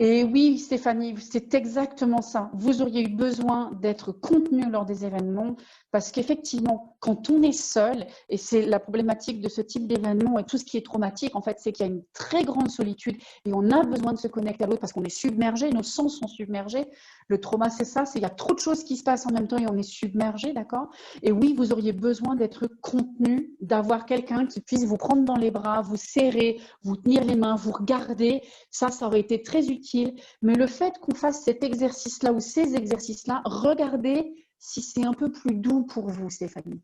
Et oui, Stéphanie, c'est exactement ça. Vous auriez eu besoin d'être contenu lors des événements parce qu'effectivement, quand on est seul, et c'est la problématique de ce type d'événement et tout ce qui est traumatique, en fait, c'est qu'il y a une très grande solitude et on a besoin de se connecter à l'autre parce qu'on est submergé, nos sens sont submergés. Le trauma, c'est ça, il y a trop de choses qui se passent en même temps et on est submergé, d'accord? Et oui, vous auriez besoin d'être contenu, d'avoir quelqu'un qui puisse vous prendre dans les bras, vous serrer, vous tenir les mains, vous regarder. Ça aurait été très utile utile. Mais le fait qu'on fasse cet exercice-là ou ces exercices-là, regardez si c'est un peu plus doux pour vous, Stéphanie.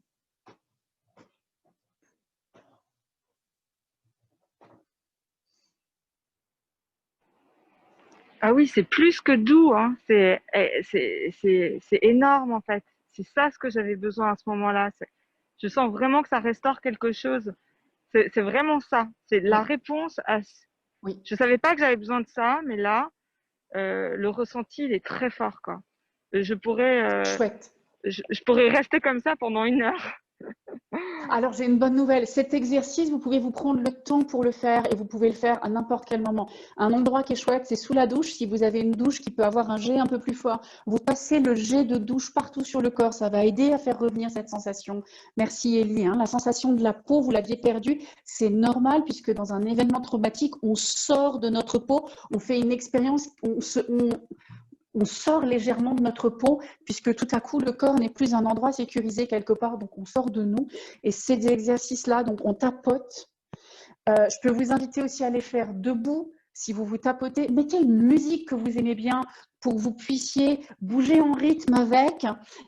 Ah oui, c'est plus que doux, hein. C'est énorme en fait. C'est ça ce que j'avais besoin à ce moment-là. Je sens vraiment que ça restaure quelque chose. C'est vraiment ça. C'est la réponse à. Oui. Je savais pas que j'avais besoin de ça, mais là, le ressenti, il est très fort, quoi. Chouette. Je pourrais rester comme ça pendant 1 heure. Alors, j'ai une bonne nouvelle. Cet exercice, vous pouvez vous prendre le temps pour le faire et vous pouvez le faire à n'importe quel moment. Un endroit qui est chouette, c'est sous la douche. Si vous avez une douche qui peut avoir un jet un peu plus fort, vous passez le jet de douche partout sur le corps. Ça va aider à faire revenir cette sensation. Merci, Élie. La sensation de la peau, vous l'aviez perdue. C'est normal puisque dans un événement traumatique, on sort de notre peau, on fait une expérience, on sort légèrement de notre peau puisque tout à coup, le corps n'est plus un endroit sécurisé quelque part, donc on sort de nous. Et ces exercices-là, donc on tapote. Je peux vous inviter aussi à les faire debout. Si vous vous tapotez, mettez une musique que vous aimez bien pour que vous puissiez bouger en rythme avec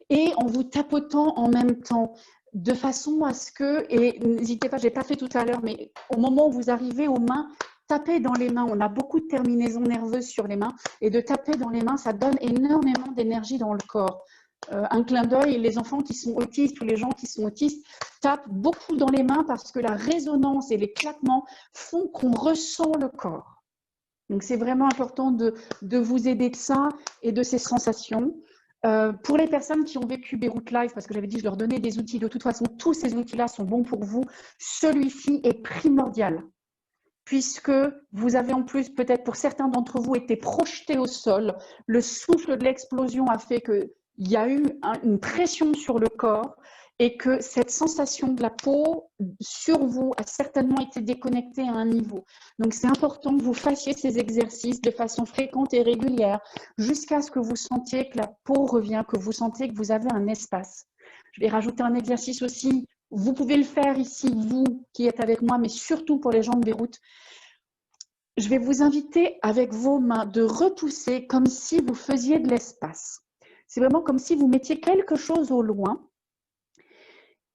et en vous tapotant en même temps de façon à ce que, et n'hésitez pas, je n'ai pas fait tout à l'heure, mais au moment où vous arrivez aux mains, tapez dans les mains. On a beaucoup de terminaisons nerveuses sur les mains et de taper dans les mains, ça donne énormément d'énergie dans le corps. Un clin d'œil, les enfants qui sont autistes ou les gens qui sont autistes tapent beaucoup dans les mains parce que la résonance et les claquements font qu'on ressent le corps. Donc, c'est vraiment important de vous aider de ça et de ces sensations. Pour les personnes qui ont vécu Beyrouth Live, parce que j'avais dit je leur donnais des outils, de toute façon, tous ces outils-là sont bons pour vous. Celui-ci est primordial, puisque vous avez en plus, peut-être pour certains d'entre vous, été projetés au sol. Le souffle de l'explosion a fait qu'il y a eu une pression sur le corps et que cette sensation de la peau sur vous a certainement été déconnectée à un niveau. Donc, c'est important que vous fassiez ces exercices de façon fréquente et régulière jusqu'à ce que vous sentiez que la peau revient, que vous sentiez que vous avez un espace. Je vais rajouter un exercice aussi. Vous pouvez le faire ici, vous qui êtes avec moi, mais surtout pour les gens de Beyrouth. Je vais vous inviter avec vos mains de repousser comme si vous faisiez de l'espace. C'est vraiment comme si vous mettiez quelque chose au loin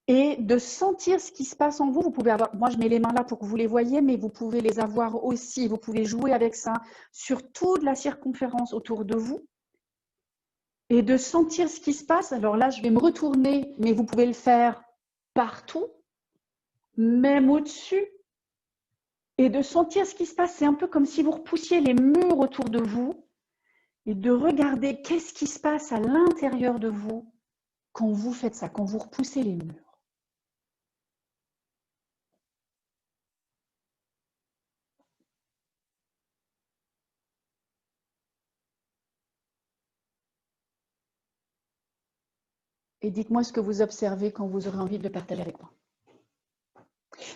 et de sentir ce qui se passe en vous. Vous pouvez avoir, moi je mets les mains là pour que vous les voyez, mais vous pouvez les avoir aussi. Vous pouvez jouer avec ça sur toute la circonférence autour de vous et de sentir ce qui se passe. Alors là, je vais me retourner, mais vous pouvez le faire partout, même au-dessus. Et de sentir ce qui se passe, c'est un peu comme si vous repoussiez les murs autour de vous et de regarder qu'est-ce qui se passe à l'intérieur de vous quand vous faites ça, quand vous repoussez les murs. Et dites-moi ce que vous observez quand vous aurez envie de le partager avec moi.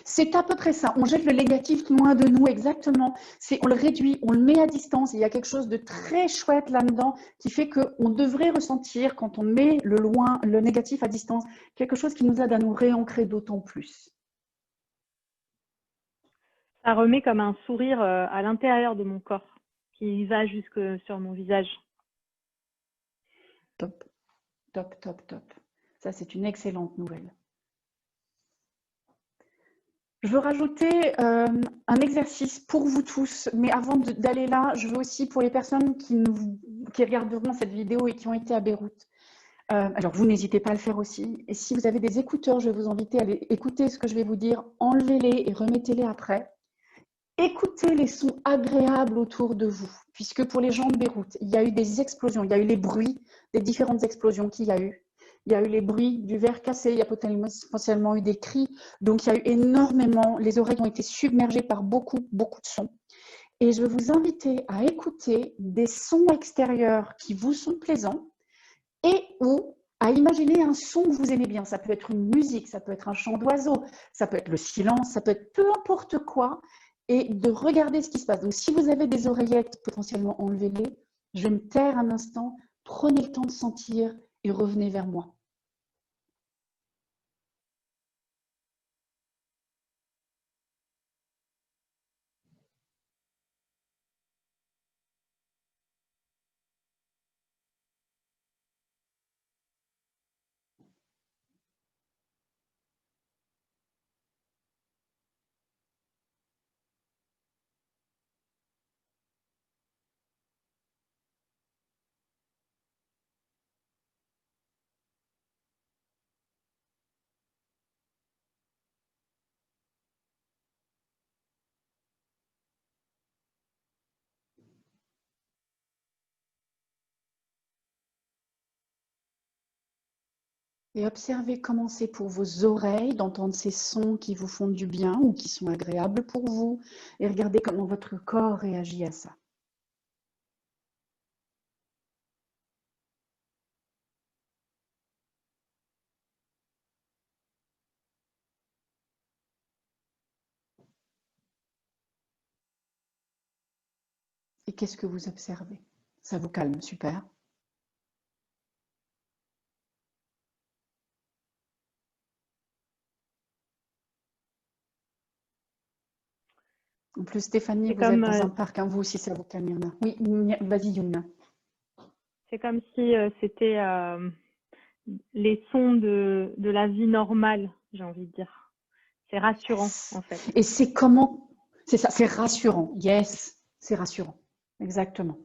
C'est à peu près ça. On jette le négatif loin de nous, exactement. On le réduit, on le met à distance. Il y a quelque chose de très chouette là-dedans qui fait qu'on devrait ressentir, quand on met le négatif à distance, quelque chose qui nous aide à nous réancrer d'autant plus. Ça remet comme un sourire à l'intérieur de mon corps qui va jusque sur mon visage. Top, top, top, top. Ça, c'est une excellente nouvelle. Je veux rajouter un exercice pour vous tous, mais avant d'aller là, je veux aussi pour les personnes qui regarderont cette vidéo et qui ont été à Beyrouth. Alors, vous n'hésitez pas à le faire aussi. Et si vous avez des écouteurs, je vais vous inviter à aller écouter ce que je vais vous dire. Enlevez-les et remettez-les après. Écoutez les sons agréables autour de vous, puisque pour les gens de Beyrouth, il y a eu des explosions, il y a eu les bruits des différentes explosions qu'il y a eu. Il y a eu les bruits du verre cassé, il y a potentiellement eu des cris. Donc, il y a eu énormément, les oreilles ont été submergées par beaucoup, beaucoup de sons. Et je vais vous inviter à écouter des sons extérieurs qui vous sont plaisants et ou à imaginer un son que vous aimez bien. Ça peut être une musique, ça peut être un chant d'oiseau, ça peut être le silence, ça peut être peu importe quoi, et de regarder ce qui se passe. Donc, si vous avez des oreillettes, potentiellement enlevez-les. Je vais me taire un instant, prenez le temps de sentir et revenez vers moi. Et observez comment c'est pour vos oreilles d'entendre ces sons qui vous font du bien ou qui sont agréables pour vous. Et regardez comment votre corps réagit à ça. Et qu'est-ce que vous observez? Ça vous calme, super. En plus, Stéphanie, vous êtes dans un parc, hein, vous aussi, ça vous calme, Yuna. Oui, vas-y, Yuna. C'est comme si c'était les sons de la vie normale, j'ai envie de dire. C'est rassurant, en fait. Et c'est comment? C'est ça, c'est rassurant. Yes, c'est rassurant. Exactement.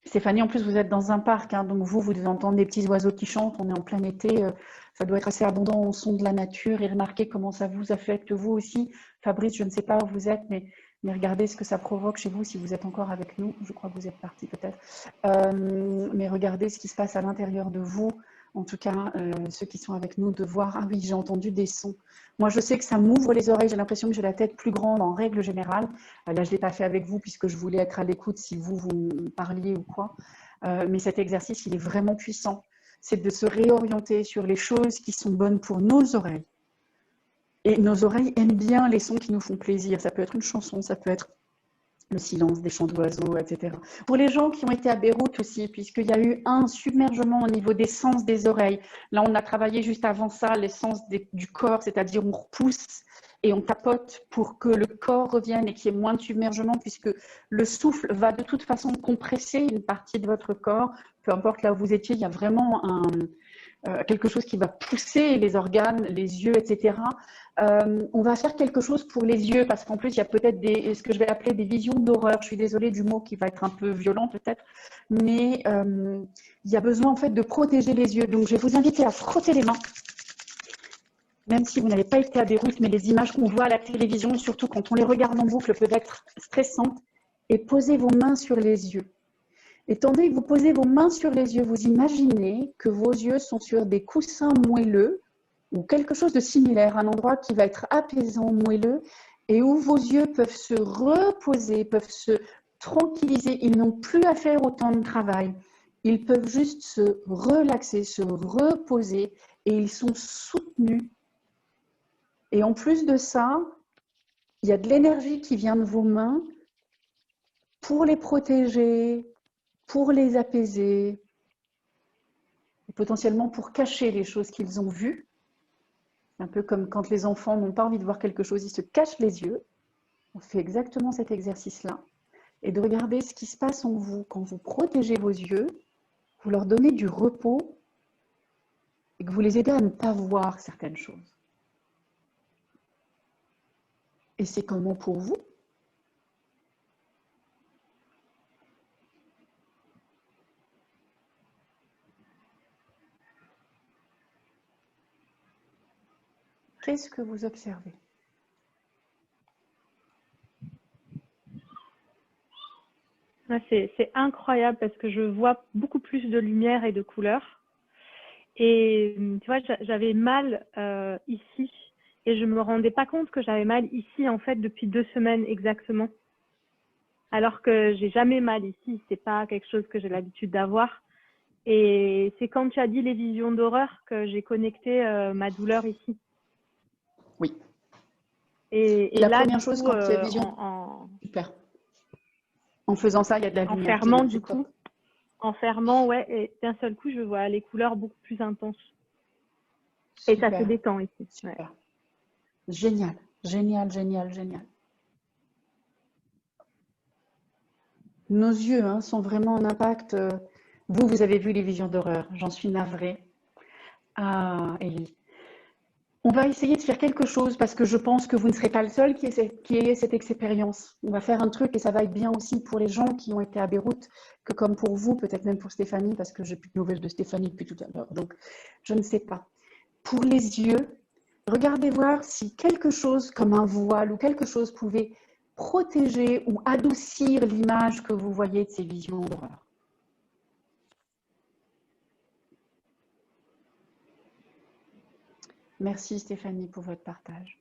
Stéphanie, en plus, vous êtes dans un parc, hein, donc vous devez entendre des petits oiseaux qui chantent. On est en plein été, ça doit être assez abondant au son de la nature. Et remarquez comment ça vous affecte vous aussi. Fabrice, je ne sais pas où vous êtes, mais regardez ce que ça provoque chez vous si vous êtes encore avec nous. Je crois que vous êtes parti peut-être. Mais regardez ce qui se passe à l'intérieur de vous. En tout cas, ceux qui sont avec nous, de voir, ah oui, j'ai entendu des sons. Moi, je sais que ça m'ouvre les oreilles, j'ai l'impression que j'ai la tête plus grande en règle générale. Là, je ne l'ai pas fait avec vous puisque je voulais être à l'écoute si vous me parliez ou quoi. Mais cet exercice, il est vraiment puissant. C'est de se réorienter sur les choses qui sont bonnes pour nos oreilles. Et nos oreilles aiment bien les sons qui nous font plaisir. Ça peut être une chanson, ça peut être le silence des chants d'oiseaux, etc. Pour les gens qui ont été à Beyrouth aussi, puisqu'il y a eu un submergement au niveau des sens des oreilles. Là, on a travaillé juste avant ça les sens du corps, c'est-à-dire on repousse et on tapote pour que le corps revienne et qu'il y ait moins de submergement, puisque le souffle va de toute façon compresser une partie de votre corps. Peu importe là où vous étiez, il y a vraiment quelque chose qui va pousser les organes, les yeux, etc. On va faire quelque chose pour les yeux, parce qu'en plus, il y a peut-être ce que je vais appeler des visions d'horreur. Je suis désolée du mot qui va être un peu violent peut-être, mais il y a besoin en fait de protéger les yeux. Donc, je vais vous inviter à frotter les mains, même si vous n'avez pas été à Beyrouth, mais les images qu'on voit à la télévision, surtout quand on les regarde en boucle, peuvent être stressantes. Et posez vos mains sur les yeux. Et tandis que vous posez vos mains sur les yeux, vous imaginez que vos yeux sont sur des coussins moelleux ou quelque chose de similaire, un endroit qui va être apaisant, moelleux, et où vos yeux peuvent se reposer, peuvent se tranquilliser. Ils n'ont plus à faire autant de travail. Ils peuvent juste se relaxer, se reposer, et ils sont soutenus. Et en plus de ça, il y a de l'énergie qui vient de vos mains pour les protéger, pour les apaiser, et potentiellement pour cacher les choses qu'ils ont vues. Un peu comme quand les enfants n'ont pas envie de voir quelque chose, ils se cachent les yeux. On fait exactement cet exercice-là. Et de regarder ce qui se passe en vous. Quand vous protégez vos yeux, vous leur donnez du repos et que vous les aidez à ne pas voir certaines choses. Et c'est comment pour vous? Qu'est-ce que vous observez? C'est incroyable parce que je vois beaucoup plus de lumière et de couleurs. Et tu vois, j'avais mal ici et je me rendais pas compte que j'avais mal ici en fait depuis 2 semaines exactement. Alors que j'ai jamais mal ici, c'est pas quelque chose que j'ai l'habitude d'avoir. Et c'est quand tu as dit les visions d'horreur que j'ai connecté ma douleur ici. Oui. Et la là, première chose quand il y a vision, super. En faisant ça, il y a de la lumière. En fermant du coup. En fermant, ouais, et d'un seul coup, je vois les couleurs beaucoup plus intenses. Super. Et ça se détend ici. Super. Ouais. Génial, génial, génial, génial. Nos yeux sont vraiment en impact. Vous avez vu les visions d'horreur. J'en suis navrée. Ah, Ellie. On va essayer de faire quelque chose parce que je pense que vous ne serez pas le seul qui ait cette expérience. On va faire un truc et ça va être bien aussi pour les gens qui ont été à Beyrouth que comme pour vous, peut-être même pour Stéphanie, parce que j'ai plus de nouvelles de Stéphanie depuis tout à l'heure. Donc, je ne sais pas. Pour les yeux, regardez voir si quelque chose comme un voile ou quelque chose pouvait protéger ou adoucir l'image que vous voyez de ces visions d'horreur. Merci Stéphanie pour votre partage.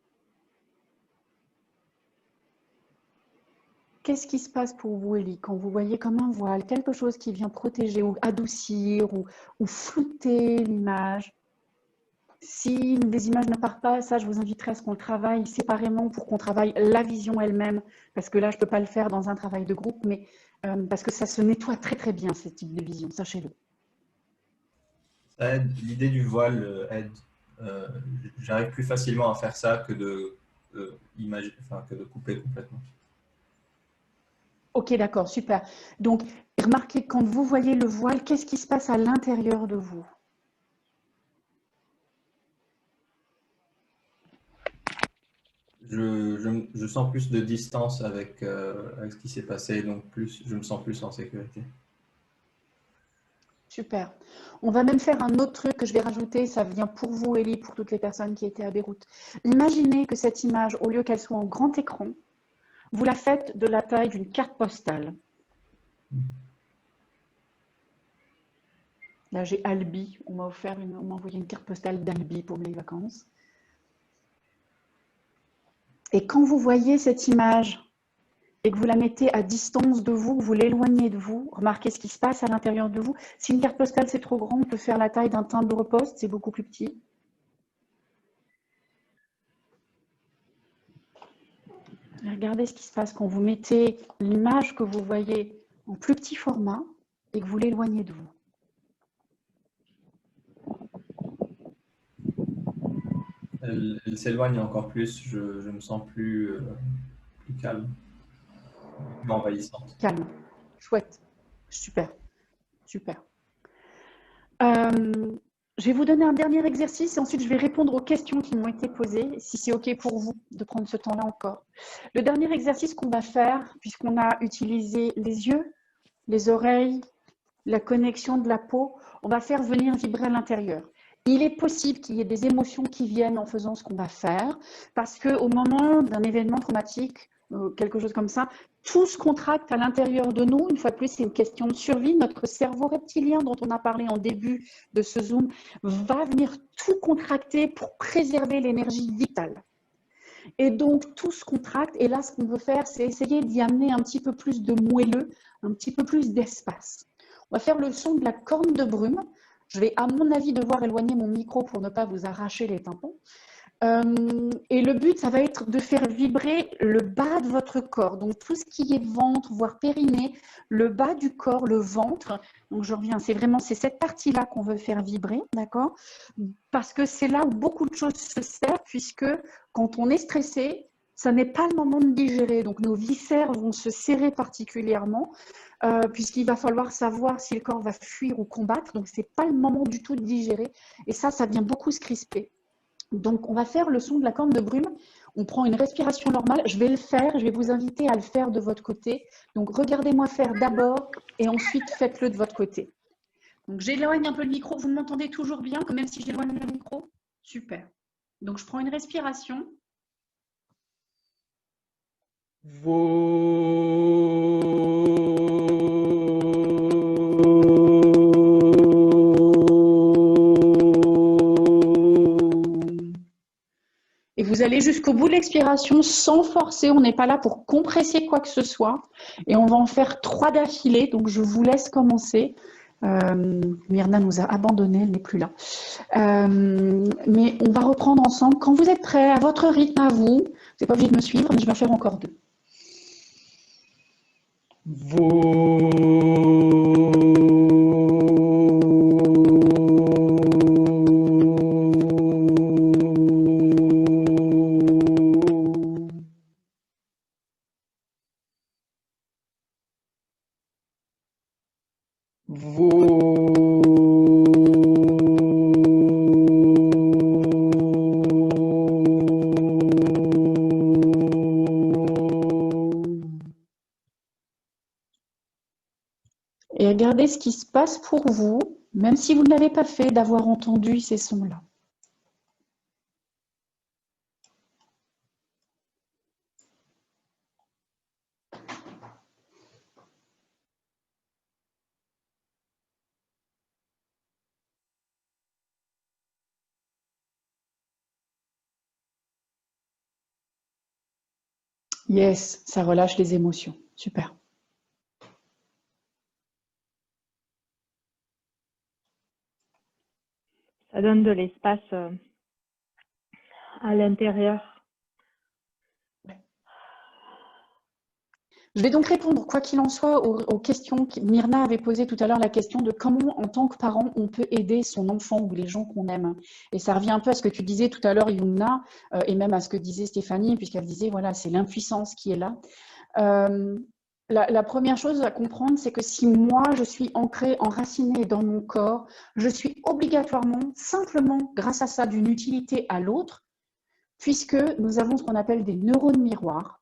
Qu'est-ce qui se passe pour vous, Élie, quand vous voyez comme un voile, quelque chose qui vient protéger ou adoucir ou flouter l'image? Si les images ne partent pas, ça, je vous inviterai à ce qu'on le travaille séparément pour qu'on travaille la vision elle-même, parce que là, je ne peux pas le faire dans un travail de groupe, mais parce que ça se nettoie très très bien, ce type de vision, sachez-le. Ça aide. L'idée du voile aide. J'arrive plus facilement à faire ça que que de couper complètement. Ok, d'accord, super. Donc, remarquez, quand vous voyez le voile, qu'est-ce qui se passe à l'intérieur de vous? Je sens plus de distance avec ce qui s'est passé, donc je me sens plus en sécurité. Super. On va même faire un autre truc que je vais rajouter, ça vient pour vous, Élie, pour toutes les personnes qui étaient à Beyrouth. Imaginez que cette image, au lieu qu'elle soit en grand écran, vous la faites de la taille d'une carte postale. Là, j'ai Albi. On m'a envoyé une carte postale d'Albi pour mes vacances. Et quand vous voyez cette image et que vous la mettez à distance de vous, que vous l'éloignez de vous, remarquez ce qui se passe à l'intérieur de vous. Si une carte postale c'est trop grand, on peut faire la taille d'un timbre-poste, c'est beaucoup plus petit. Regardez ce qui se passe quand vous mettez l'image que vous voyez en plus petit format et que vous l'éloignez de vous. Elle s'éloigne encore plus, je me sens plus calme, plus envahissante. Calme, chouette, super, super. Je vais vous donner un dernier exercice et ensuite je vais répondre aux questions qui m'ont été posées, si c'est OK pour vous de prendre ce temps-là encore. Le dernier exercice qu'on va faire, puisqu'on a utilisé les yeux, les oreilles, la connexion de la peau, on va faire venir vibrer à l'intérieur. Il est possible qu'il y ait des émotions qui viennent en faisant ce qu'on va faire, parce qu'au moment d'un événement traumatique, quelque chose comme ça, tout se contracte à l'intérieur de nous. Une fois de plus, c'est une question de survie. Notre cerveau reptilien, dont on a parlé en début de ce Zoom, va venir tout contracter pour préserver l'énergie vitale. Et donc, tout se contracte. Et là, ce qu'on veut faire, c'est essayer d'y amener un petit peu plus de moelleux, un petit peu plus d'espace. On va faire le son de la corne de brume. Je vais, à mon avis, devoir éloigner mon micro pour ne pas vous arracher les tympans. Et le but, ça va être de faire vibrer le bas de votre corps. Donc, tout ce qui est ventre, voire périnée, le bas du corps, le ventre. Donc, je reviens, c'est cette partie-là qu'on veut faire vibrer, d'accord? Parce que c'est là où beaucoup de choses se servent, puisque quand on est stressé, ça n'est pas le moment de digérer. Donc, nos viscères vont se serrer particulièrement, puisqu'il va falloir savoir si le corps va fuir ou combattre. Donc, ce n'est pas le moment du tout de digérer. Et ça vient beaucoup se crisper. Donc, on va faire le son de la corne de brume. On prend une respiration normale. Je vais le faire. Je vais vous inviter à le faire de votre côté. Donc, regardez-moi faire d'abord et ensuite faites-le de votre côté. Donc, j'éloigne un peu le micro. Vous m'entendez toujours bien, même si j'éloigne le micro? Super. Donc, je prends une respiration. Et vous allez jusqu'au bout de l'expiration sans forcer. On n'est pas là pour compresser quoi que ce soit. Et on va en faire 3 d'affilée. Donc, je vous laisse commencer. Myrna nous a abandonnés, elle n'est plus là. Mais on va reprendre ensemble. Quand vous êtes prêts, à votre rythme, à vous, vous n'êtes pas obligé de me suivre, mais je vais en faire encore 2. Et regardez ce qui se passe pour vous, même si vous ne l'avez pas fait, d'avoir entendu ces sons-là. Yes, ça relâche les émotions. Super. Ça donne de l'espace à l'intérieur. Je vais donc répondre, quoi qu'il en soit, aux questions. Myrna avait posé tout à l'heure la question de comment, en tant que parent, on peut aider son enfant ou les gens qu'on aime. Et ça revient un peu à ce que tu disais tout à l'heure, Yumna, et même à ce que disait Stéphanie, puisqu'elle disait, voilà, c'est l'impuissance qui est là. La première chose à comprendre, c'est que si moi, je suis ancrée, enracinée dans mon corps, je suis obligatoirement, simplement, grâce à ça, d'une utilité à l'autre, puisque nous avons ce qu'on appelle des neurones miroirs,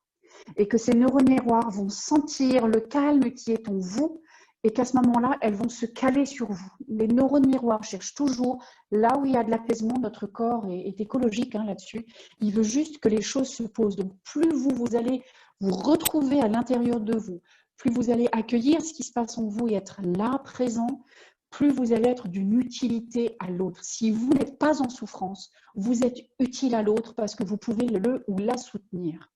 et que ces neurones miroirs vont sentir le calme qui est en vous, et qu'à ce moment-là, elles vont se caler sur vous. Les neurones miroirs cherchent toujours là où il y a de l'apaisement. Notre corps est écologique là-dessus. Il veut juste que les choses se posent. Donc, plus vous allez vous retrouver à l'intérieur de vous, plus vous allez accueillir ce qui se passe en vous et être là, présent, plus vous allez être d'une utilité à l'autre. Si vous n'êtes pas en souffrance, vous êtes utile à l'autre parce que vous pouvez le ou la soutenir.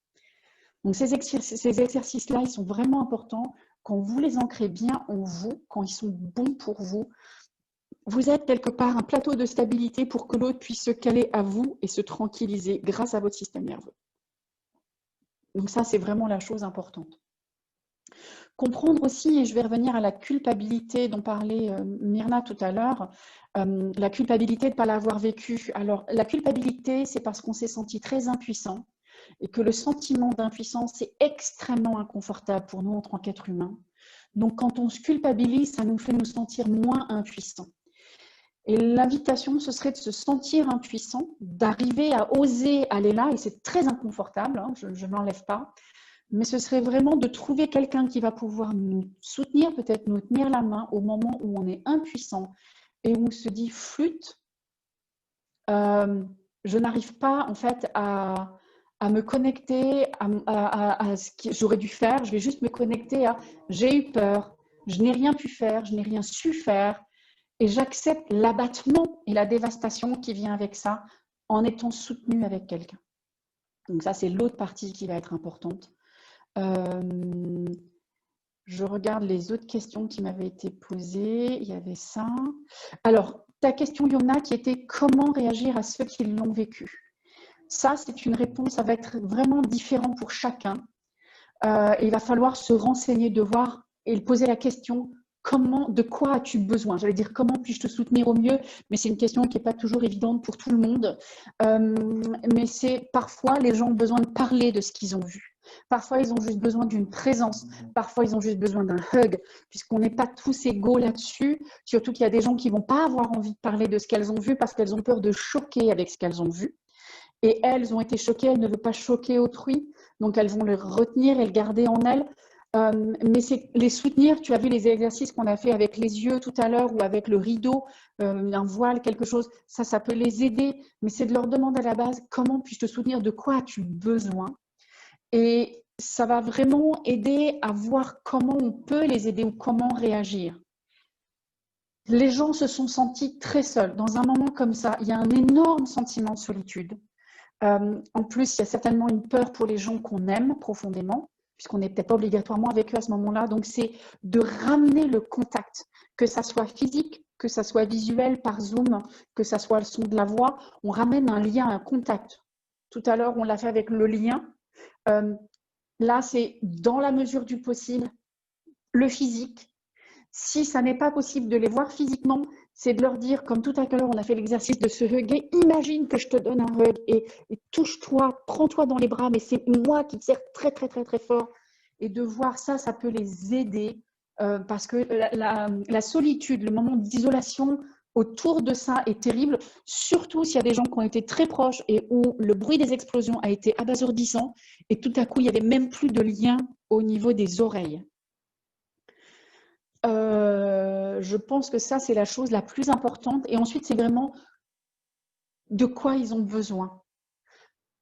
Donc ces exercices-là, ils sont vraiment importants. Quand vous les ancrez bien en vous, quand ils sont bons pour vous, vous êtes quelque part un plateau de stabilité pour que l'autre puisse se caler à vous et se tranquilliser grâce à votre système nerveux. Donc ça, c'est vraiment la chose importante. Comprendre aussi, et je vais revenir à la culpabilité dont parlait Myrna tout à l'heure, la culpabilité de ne pas l'avoir vécu. Alors, la culpabilité, c'est parce qu'on s'est senti très impuissant et que le sentiment d'impuissance est extrêmement inconfortable pour nous en tant qu'êtres humains. Donc, quand on se culpabilise, ça nous fait nous sentir moins impuissants. Et l'invitation, ce serait de se sentir impuissant, d'arriver à oser aller là, et c'est très inconfortable, je ne l'enlève pas, mais ce serait vraiment de trouver quelqu'un qui va pouvoir nous soutenir, peut-être nous tenir la main au moment où on est impuissant et où on se dit flûte, je n'arrive pas en fait à me connecter à ce que j'aurais dû faire, je vais juste me connecter à j'ai eu peur, je n'ai rien pu faire, je n'ai rien su faire, et j'accepte l'abattement et la dévastation qui vient avec ça en étant soutenue avec quelqu'un. Donc ça, c'est l'autre partie qui va être importante. Je regarde les autres questions qui m'avaient été posées. Il y avait ça. Alors, ta question, Yomna, qui était comment réagir à ceux qui l'ont vécu. Ça, c'est une réponse, ça va être vraiment différent pour chacun. Il va falloir se renseigner, de voir et poser la question de quoi as-tu besoin? J'allais dire comment puis-je te soutenir au mieux, mais c'est une question qui n'est pas toujours évidente pour tout le monde. Mais c'est parfois les gens ont besoin de parler de ce qu'ils ont vu. Parfois, ils ont juste besoin d'une présence. Parfois, ils ont juste besoin d'un hug, puisqu'on n'est pas tous égaux là-dessus. Surtout qu'il y a des gens qui ne vont pas avoir envie de parler de ce qu'elles ont vu parce qu'elles ont peur de choquer avec ce qu'elles ont vu. Et elles ont été choquées, elles ne veulent pas choquer autrui. Donc, elles vont le retenir et le garder en elles. Mais c'est les soutenir. Tu as vu les exercices qu'on a fait avec les yeux tout à l'heure ou avec le rideau, un voile, quelque chose. Ça peut les aider. Mais c'est de leur demander à la base comment puis-je te soutenir, de quoi as-tu besoin? Et ça va vraiment aider à voir comment on peut les aider ou comment réagir. Les gens se sont sentis très seuls. Dans un moment comme ça, il y a un énorme sentiment de solitude. En plus, il y a certainement une peur pour les gens qu'on aime profondément, puisqu'on n'est peut-être pas obligatoirement avec eux à ce moment-là. Donc, c'est de ramener le contact, que ça soit physique, que ça soit visuel par Zoom, que ça soit le son de la voix. On ramène un lien, un contact. Tout à l'heure, on l'a fait avec le lien. Là, c'est dans la mesure du possible, le physique. Si ça n'est pas possible de les voir physiquement, c'est de leur dire, comme tout à l'heure, on a fait l'exercice de se hugger, imagine que je te donne un hug et touche-toi, prends-toi dans les bras, mais c'est moi qui te serre très, très, très, très fort. Et de voir ça, ça peut les aider parce que la solitude, le moment d'isolation autour de ça est terrible, surtout s'il y a des gens qui ont été très proches et où le bruit des explosions a été abasourdissant et tout à coup, il n'y avait même plus de lien au niveau des oreilles. Je pense que ça, c'est la chose la plus importante. Et ensuite, c'est vraiment de quoi ils ont besoin.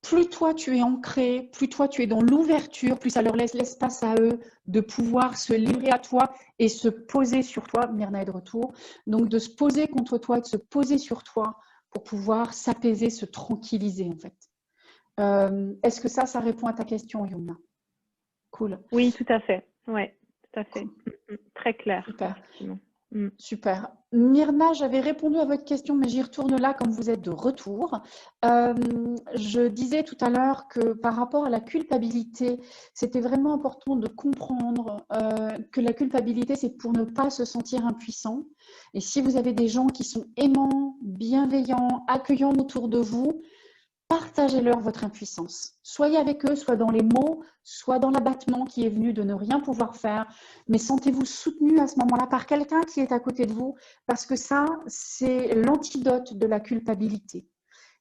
Plus toi, tu es ancré, plus toi, tu es dans l'ouverture, plus ça leur laisse l'espace à eux de pouvoir se livrer à toi et se poser sur toi. Myrna est de retour. Donc, de se poser contre toi, de se poser sur toi pour pouvoir s'apaiser, se tranquilliser, en fait. Est-ce que ça répond à ta question, Yumna? cool. Oui, tout à fait. Ouais, tout à fait. Très clair. Super. Effectivement. Super. Myrna, j'avais répondu à votre question, mais j'y retourne là comme vous êtes de retour. Je disais tout à l'heure que par rapport à la culpabilité, c'était vraiment important de comprendre que la culpabilité, c'est pour ne pas se sentir impuissant. Et si vous avez des gens qui sont aimants, bienveillants, accueillants autour de vous, partagez-leur votre impuissance. Soyez avec eux, soit dans les mots, soit dans l'abattement qui est venu de ne rien pouvoir faire. Mais sentez-vous soutenu à ce moment-là par quelqu'un qui est à côté de vous, parce que ça, c'est l'antidote de la culpabilité.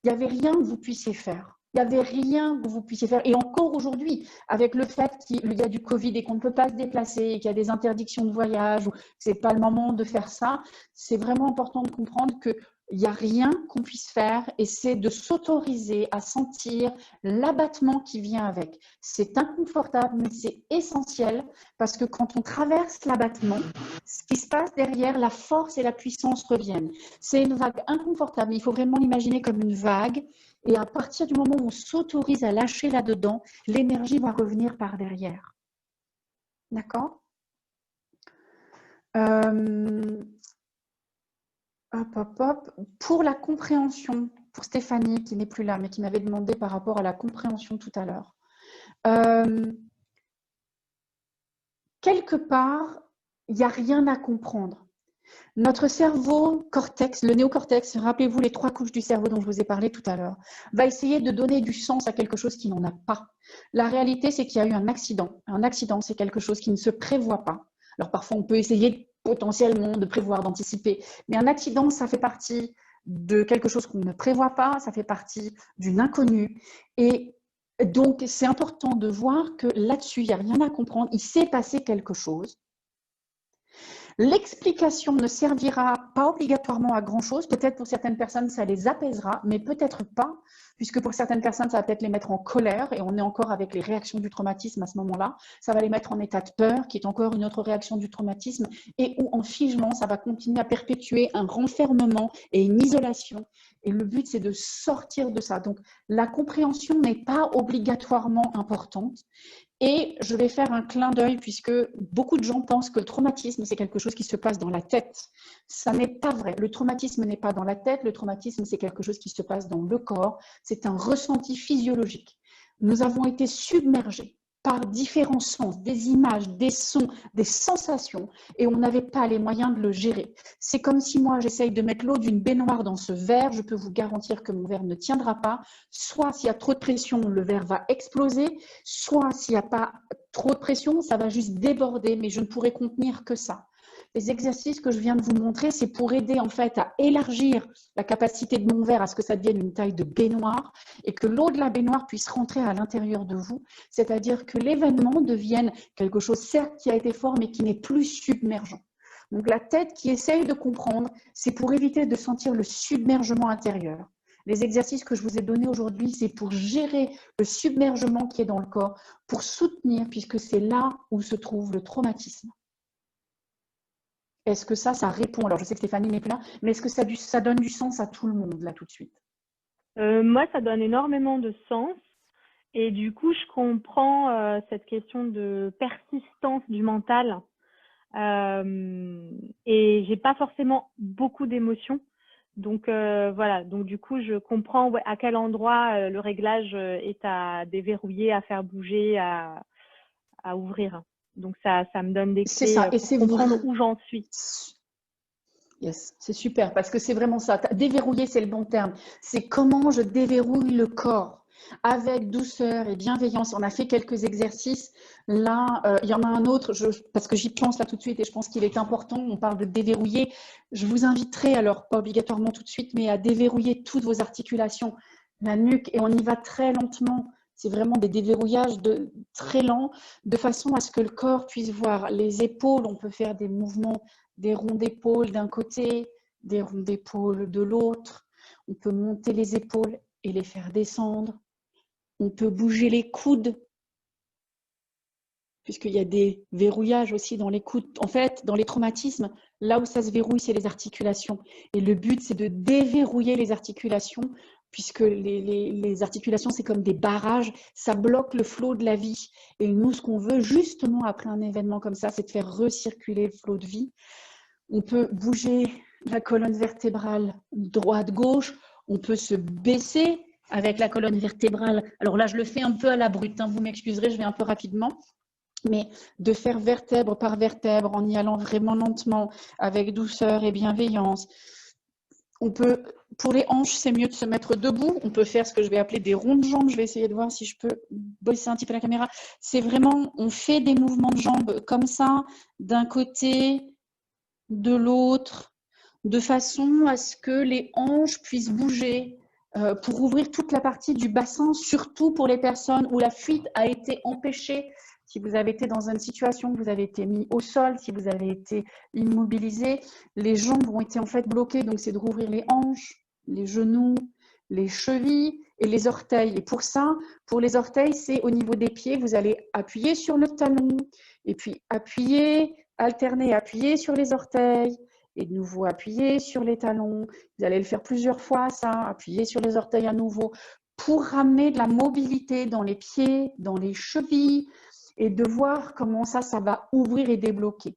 Il n'y avait rien que vous puissiez faire. Il n'y avait rien que vous puissiez faire. Et encore aujourd'hui, avec le fait qu'il y a du Covid et qu'on ne peut pas se déplacer, et qu'il y a des interdictions de voyage, ou que ce n'est pas le moment de faire ça, c'est vraiment important de comprendre que il n'y a rien qu'on puisse faire et c'est de s'autoriser à sentir l'abattement qui vient avec. C'est inconfortable, mais c'est essentiel parce que quand on traverse l'abattement, ce qui se passe derrière, la force et la puissance reviennent. C'est une vague inconfortable. Il faut vraiment l'imaginer comme une vague. Et à partir du moment où on s'autorise à lâcher là-dedans, l'énergie va revenir par derrière. D'accord ? Pour la compréhension, pour Stéphanie qui n'est plus là, mais qui m'avait demandé par rapport à la compréhension tout à l'heure. Quelque part, il n'y a rien à comprendre. Notre cerveau cortex, le néocortex, rappelez-vous les 3 couches du cerveau dont je vous ai parlé tout à l'heure, va essayer de donner du sens à quelque chose qui n'en a pas. La réalité, c'est qu'il y a eu un accident. Un accident, c'est quelque chose qui ne se prévoit pas. Alors parfois, on peut essayer potentiellement de prévoir, d'anticiper. Mais un accident, ça fait partie de quelque chose qu'on ne prévoit pas, ça fait partie d'une inconnue. Et donc, c'est important de voir que là-dessus, il n'y a rien à comprendre. Il s'est passé quelque chose. L'explication ne servira pas obligatoirement à grand-chose. Peut-être pour certaines personnes, ça les apaisera, mais peut-être pas, puisque pour certaines personnes, ça va peut-être les mettre en colère, et on est encore avec les réactions du traumatisme à ce moment-là. Ça va les mettre en état de peur, qui est encore une autre réaction du traumatisme, et ou en figement, ça va continuer à perpétuer un renfermement et une isolation. Et le but, c'est de sortir de ça. Donc, la compréhension n'est pas obligatoirement importante. Et je vais faire un clin d'œil puisque beaucoup de gens pensent que le traumatisme, c'est quelque chose qui se passe dans la tête. Ça n'est pas vrai. Le traumatisme n'est pas dans la tête. Le traumatisme, c'est quelque chose qui se passe dans le corps. C'est un ressenti physiologique. Nous avons été submergés par différents sens, des images, des sons, des sensations, et on n'avait pas les moyens de le gérer. C'est comme si moi, j'essaye de mettre l'eau d'une baignoire dans ce verre, je peux vous garantir que mon verre ne tiendra pas. Soit s'il y a trop de pression, le verre va exploser, soit s'il n'y a pas trop de pression, ça va juste déborder, mais je ne pourrai contenir que ça. Les exercices que je viens de vous montrer, c'est pour aider en fait à élargir la capacité de mon verre à ce que ça devienne une taille de baignoire et que l'eau de la baignoire puisse rentrer à l'intérieur de vous, c'est-à-dire que l'événement devienne quelque chose certes qui a été fort mais qui n'est plus submergent. Donc la tête qui essaye de comprendre, c'est pour éviter de sentir le submergement intérieur. Les exercices que je vous ai donnés aujourd'hui, c'est pour gérer le submergement qui est dans le corps, pour soutenir, puisque c'est là où se trouve le traumatisme. Est-ce que ça répond? Alors, je sais que Stéphanie n'est plus là, mais est-ce que ça donne du sens à tout le monde, là, tout de suite? Moi, ça donne énormément de sens. Et du coup, je comprends cette question de persistance du mental. Et j'ai pas forcément beaucoup d'émotions. Donc, voilà. Donc, du coup, je comprends à quel endroit le réglage est à déverrouiller, à faire bouger, à ouvrir. Donc, ça me donne des clés pour comprendre où j'en suis. Yes, c'est super, parce que c'est vraiment ça. Déverrouiller, c'est le bon terme. C'est comment je déverrouille le corps avec douceur et bienveillance. On a fait quelques exercices. Là, il y en a un autre, parce que j'y pense là tout de suite et je pense qu'il est important. On parle de déverrouiller. Je vous inviterai, alors pas obligatoirement tout de suite, mais à déverrouiller toutes vos articulations, la nuque, et on y va très lentement. C'est vraiment des déverrouillages très lents, de façon à ce que le corps puisse voir. Les épaules, on peut faire des mouvements, des ronds d'épaules d'un côté, des ronds d'épaules de l'autre. On peut monter les épaules et les faire descendre. On peut bouger les coudes, puisqu'il y a des verrouillages aussi dans les coudes. En fait, dans les traumatismes, là où ça se verrouille, c'est les articulations. Et le but, c'est de déverrouiller les articulations puisque les articulations, c'est comme des barrages, ça bloque le flot de la vie. Et nous, ce qu'on veut justement après un événement comme ça, c'est de faire recirculer le flot de vie. On peut bouger la colonne vertébrale droite-gauche, on peut se baisser avec la colonne vertébrale. Alors là, je le fais un peu à la brute, hein, vous m'excuserez, je vais un peu rapidement. Mais de faire vertèbre par vertèbre en y allant vraiment lentement, avec douceur et bienveillance. On peut, pour les hanches, c'est mieux de se mettre debout. On peut faire ce que je vais appeler des ronds de jambes. Je vais essayer de voir si je peux baisser un petit peu la caméra. C'est vraiment, on fait des mouvements de jambes comme ça, d'un côté, de l'autre, de façon à ce que les hanches puissent bouger pour ouvrir toute la partie du bassin, surtout pour les personnes où la fuite a été empêchée. Si vous avez été dans une situation, vous avez été mis au sol, si vous avez été immobilisé, les jambes ont été en fait bloquées. Donc, c'est de rouvrir les hanches, les genoux, les chevilles et les orteils. Et pour ça, pour les orteils, c'est au niveau des pieds, vous allez appuyer sur le talon et puis appuyer, alterner, appuyer sur les orteils et de nouveau appuyer sur les talons. Vous allez le faire plusieurs fois, ça, appuyer sur les orteils à nouveau pour ramener de la mobilité dans les pieds, dans les chevilles, et de voir comment ça va ouvrir et débloquer.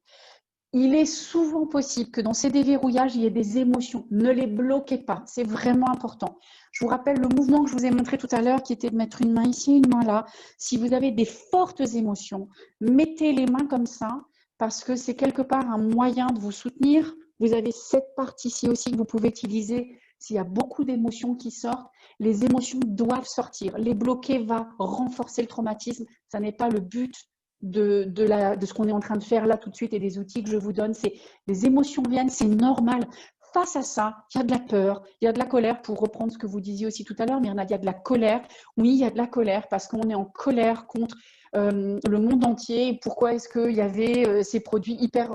Il est souvent possible que dans ces déverrouillages, il y ait des émotions. Ne les bloquez pas, c'est vraiment important. Je vous rappelle le mouvement que je vous ai montré tout à l'heure, qui était de mettre une main ici, une main là. Si vous avez des fortes émotions, mettez les mains comme ça, parce que c'est quelque part un moyen de vous soutenir. Vous avez cette partie-ci aussi que vous pouvez utiliser s'il y a beaucoup d'émotions qui sortent. Les émotions doivent sortir. Les bloquer va renforcer le traumatisme. Ça n'est pas le but de ce qu'on est en train de faire là tout de suite et des outils que je vous donne. C'est les émotions viennent, c'est normal. Face à ça, il y a de la peur, il y a de la colère, pour reprendre ce que vous disiez aussi tout à l'heure, Myrna, il y a de la colère. Oui, il y a de la colère parce qu'on est en colère contre le monde entier. Pourquoi est-ce qu'il y avait ces produits hyper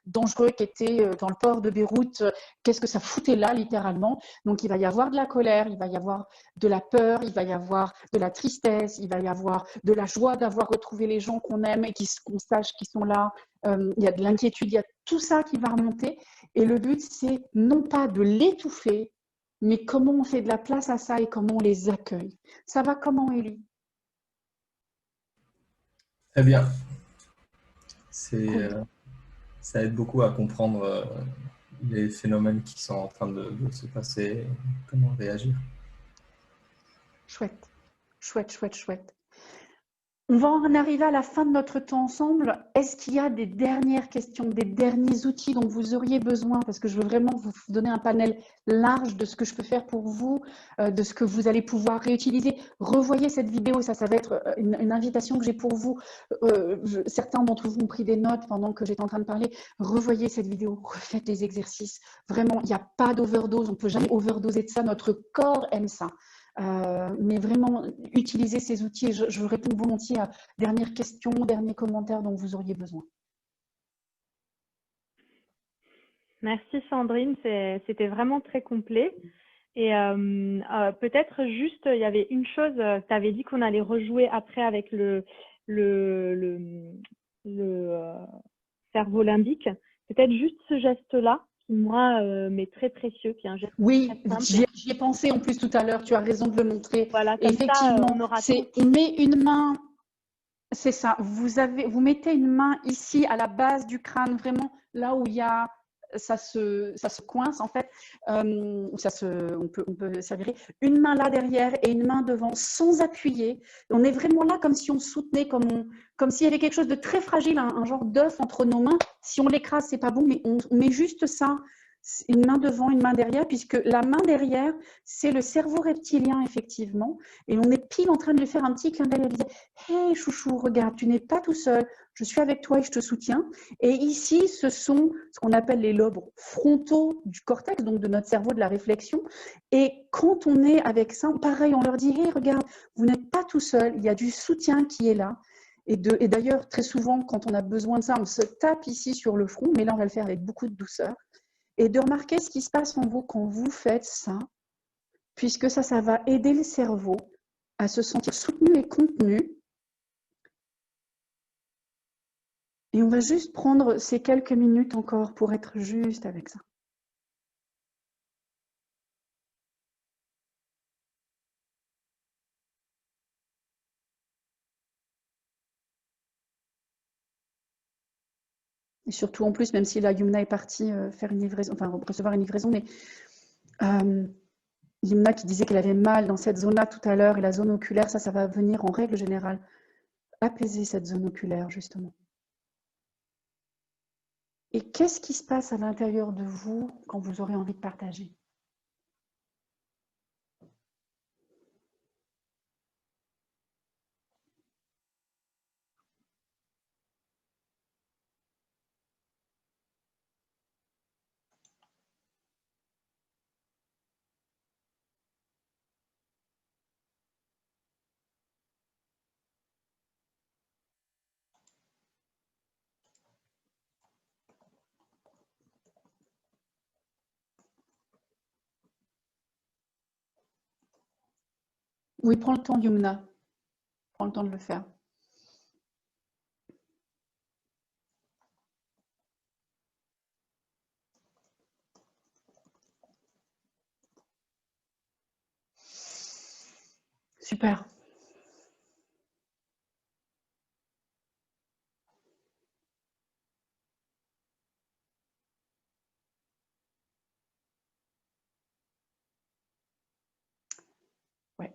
dangereux qui étaient dans le port de Beyrouth? Qu'est-ce que ça foutait là, littéralement? Donc, il va y avoir de la colère, il va y avoir de la peur, il va y avoir de la tristesse, il va y avoir de la joie d'avoir retrouvé les gens qu'on aime et qu'on sache qu'ils sont là. Il y a de l'inquiétude, il y a tout ça qui va remonter. Et le but, c'est non pas de l'étouffer, mais comment on fait de la place à ça et comment on les accueille. Ça va comment, Élie? Très bien. Ça aide beaucoup à comprendre les phénomènes qui sont en train de se passer, comment réagir. Chouette, chouette, chouette, chouette. On va en arriver à la fin de notre temps ensemble. Est-ce qu'il y a des dernières questions, des derniers outils dont vous auriez besoin? Parce que je veux vraiment vous donner un panel large de ce que je peux faire pour vous, de ce que vous allez pouvoir réutiliser. Revoyez cette vidéo, ça va être une invitation que j'ai pour vous. Certains d'entre vous ont pris des notes pendant que j'étais en train de parler. Revoyez cette vidéo, refaites les exercices. Vraiment, il n'y a pas d'overdose, on ne peut jamais overdoser de ça. Notre corps aime ça. Mais vraiment, utilisez ces outils et je réponds volontiers à dernières questions, derniers commentaires dont vous auriez besoin. Merci Sandrine, c'était vraiment très complet. Et peut-être juste, il y avait une chose, tu avais dit qu'on allait rejouer après avec le cerveau limbique. Peut-être juste ce geste-là, qui moi m'est très précieux, qui est un geste oui, très simple. j'y ai pensé en plus tout à l'heure, tu as raison de le montrer. Voilà, comme effectivement, on met une main, c'est ça, vous mettez une main ici à la base du crâne, vraiment là où il y a, ça se coince en fait, on peut servir une main là derrière et une main devant sans appuyer. On est vraiment là comme si on soutenait, comme s'il y avait quelque chose de très fragile, un genre d'œuf entre nos mains. Si on l'écrase, c'est pas bon, mais on met juste ça. Une main devant, une main derrière, puisque la main derrière, c'est le cerveau reptilien, effectivement. Et on est pile en train de lui faire un petit clin d'œil. Elle disait « Hey, chouchou, regarde, tu n'es pas tout seul. Je suis avec toi et je te soutiens. » Et ici, ce sont ce qu'on appelle les lobes frontaux du cortex, donc de notre cerveau, de la réflexion. Et quand on est avec ça, pareil, on leur dit « Hey, regarde, vous n'êtes pas tout seul. Il y a du soutien qui est là. » Et d'ailleurs, très souvent, quand on a besoin de ça, on se tape ici sur le front, mais là, on va le faire avec beaucoup de douceur. Et de remarquer ce qui se passe en vous quand vous faites ça, puisque ça va aider le cerveau à se sentir soutenu et contenu. Et on va juste prendre ces quelques minutes encore pour être juste avec ça. Et surtout en plus, même si la Yumna est partie faire une livraison, enfin recevoir une livraison, mais Yumna qui disait qu'elle avait mal dans cette zone-là tout à l'heure, et la zone oculaire, ça va venir en règle générale apaiser cette zone oculaire, justement. Et qu'est-ce qui se passe à l'intérieur de vous quand vous aurez envie de partager? Oui, prends le temps, Yumna. Prends le temps de le faire. Super. Ouais.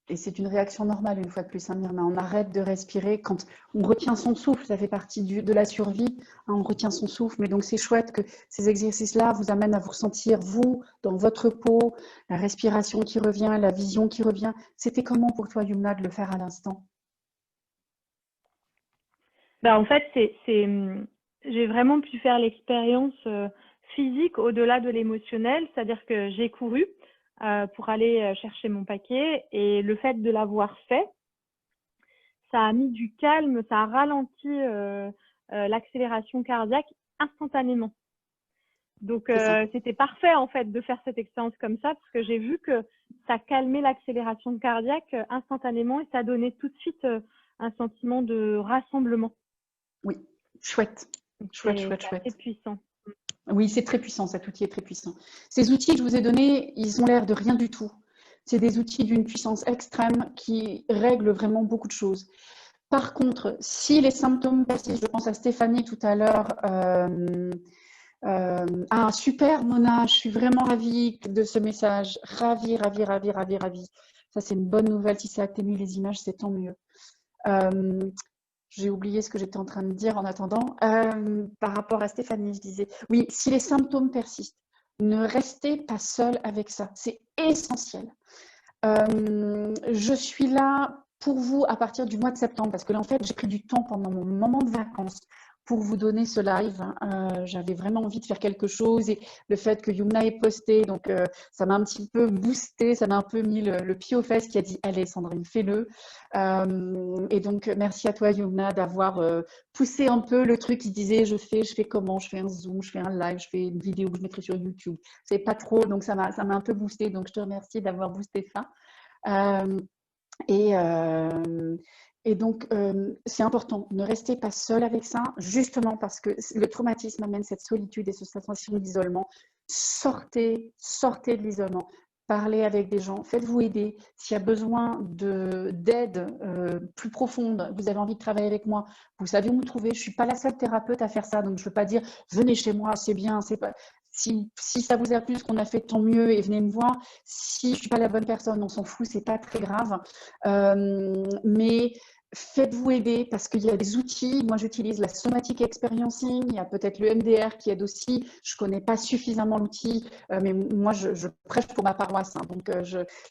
Et c'est une réaction normale, une fois de plus, hein, Myrna. On arrête de respirer quand on retient son souffle. Ça fait partie de la survie. Hein, on retient son souffle. Mais donc, c'est chouette que ces exercices-là vous amènent à vous ressentir, vous, dans votre peau, la respiration qui revient, la vision qui revient. C'était comment pour toi, Yumna, de le faire à l'instant? Ben, en fait, j'ai vraiment pu faire l'expérience physique au-delà de l'émotionnel, c'est-à-dire que j'ai couru pour aller chercher mon paquet et le fait de l'avoir fait, ça a mis du calme, ça a ralenti l'accélération cardiaque instantanément. Donc, c'était parfait en fait de faire cette expérience comme ça parce que j'ai vu que ça calmait l'accélération cardiaque instantanément et ça donnait tout de suite un sentiment de rassemblement. Oui, chouette. Chouette, chouette, chouette. C'est puissant. Oui, c'est très puissant, cet outil est très puissant. Ces outils que je vous ai donnés, ils ont l'air de rien du tout. C'est des outils d'une puissance extrême qui règlent vraiment beaucoup de choses. Par contre, si les symptômes persistent, je pense à Stéphanie tout à l'heure, ah super Mona, je suis vraiment ravie de ce message, ravie, ravie, ravie, ravie, ravie. Ça c'est une bonne nouvelle, si ça atténue les images, c'est tant mieux. J'ai oublié ce que j'étais en train de dire en attendant. Par rapport à Stéphanie, je disais, oui, si les symptômes persistent, ne restez pas seul avec ça. C'est essentiel. Je suis là pour vous à partir du mois de septembre, parce que là, en fait, j'ai pris du temps pendant mon moment de vacances pour vous donner ce live. J'avais vraiment envie de faire quelque chose et le fait que Yumna ait posté, donc ça m'a un petit peu boosté, ça m'a un peu mis le pied aux fesses qui a dit « Allez Sandrine, fais-le ». Et donc, merci à toi Yumna d'avoir poussé un peu le truc qui disait « je fais comment, je fais un Zoom, je fais un live, je fais une vidéo que je mettrai sur YouTube ». C'est pas trop, donc ça m'a un peu boosté, donc je te remercie d'avoir boosté ça. Et donc, c'est important, ne restez pas seul avec ça, justement parce que le traumatisme amène cette solitude et cette sensation d'isolement. Sortez de l'isolement, parlez avec des gens, faites-vous aider. S'il y a besoin d'aide plus profonde, vous avez envie de travailler avec moi, vous savez où me trouver. Je ne suis pas la seule thérapeute à faire ça, donc je ne veux pas dire « venez chez moi, c'est bien ». C'est pas... Si ça vous a plu, ce qu'on a fait, tant mieux et venez me voir. Si je ne suis pas la bonne personne, on s'en fout, ce n'est pas très grave. Mais faites-vous aider parce qu'il y a des outils. Moi, j'utilise la somatic experiencing. Il y a peut-être le MDR qui aide aussi. Je ne connais pas suffisamment l'outil, mais moi, je prêche pour ma paroisse. Hein, donc,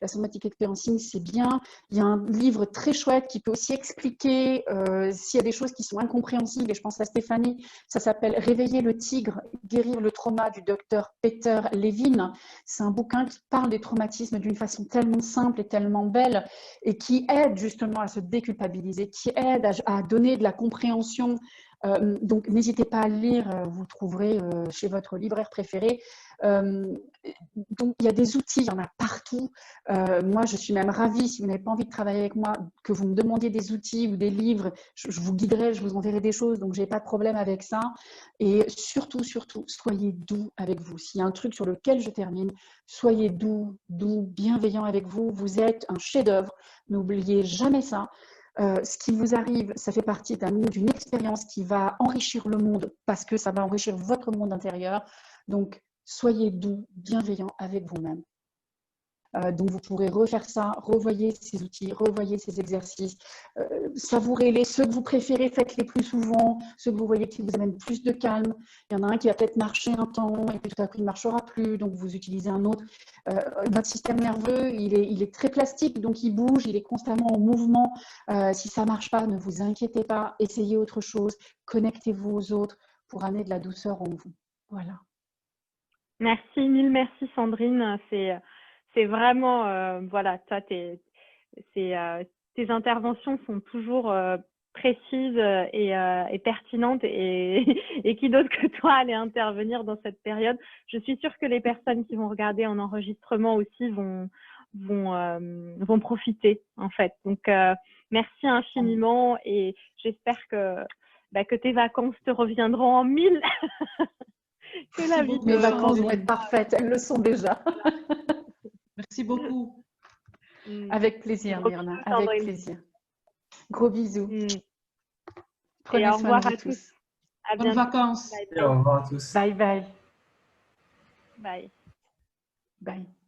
la somatic experiencing, c'est bien. Il y a un livre très chouette qui peut aussi expliquer s'il y a des choses qui sont incompréhensibles. Et je pense à Stéphanie. Ça s'appelle « Réveiller le tigre, guérir le trauma » du docteur Peter Levine. C'est un bouquin qui parle des traumatismes d'une façon tellement simple et tellement belle et qui aide justement à se déculpabiliser, qui aide à donner de la compréhension. Donc, n'hésitez pas à le lire, vous trouverez chez votre libraire préféré. Donc, il y a des outils, il y en a partout. Moi, je suis même ravie, si vous n'avez pas envie de travailler avec moi, que vous me demandiez des outils ou des livres, je vous guiderai, je vous enverrai des choses, donc je n'ai pas de problème avec ça. Et surtout, surtout, soyez doux avec vous. S'il y a un truc sur lequel je termine, soyez doux, bienveillant avec vous. Vous êtes un chef-d'œuvre, n'oubliez jamais ça. ce qui vous arrive, ça fait partie d'une expérience qui va enrichir le monde parce que ça va enrichir votre monde intérieur. Donc, soyez doux, bienveillants avec vous-même. Donc, vous pourrez refaire ça, revoyez ces outils, revoyez ces exercices, savourez-les. Ceux que vous préférez, faites-les plus souvent. Ceux que vous voyez qui vous amènent plus de calme. Il y en a un qui va peut-être marcher un temps et puis tout à coup, il ne marchera plus. Donc, vous utilisez un autre. Votre système nerveux, il est très plastique, donc il bouge, il est constamment en mouvement. Si ça ne marche pas, ne vous inquiétez pas. Essayez autre chose. Connectez-vous aux autres pour amener de la douceur en vous. Voilà. Merci, mille merci Sandrine. C'est vraiment, voilà, toi, tes interventions sont toujours précises et pertinentes et qui d'autre que toi allait intervenir dans cette période. Je suis sûre que les personnes qui vont regarder en enregistrement aussi vont profiter en fait. Donc, merci infiniment et j'espère que tes vacances te reviendront en mille. Que la vie Mes vacances vont être parfaites, elles le sont déjà. Merci beaucoup. Avec plaisir, Myrna, avec plaisir. Gros bisous. Prenez et au revoir soin de à vous tous. tous. Bonnes vacances. Au revoir à tous. Bye bye. Bye. Bye.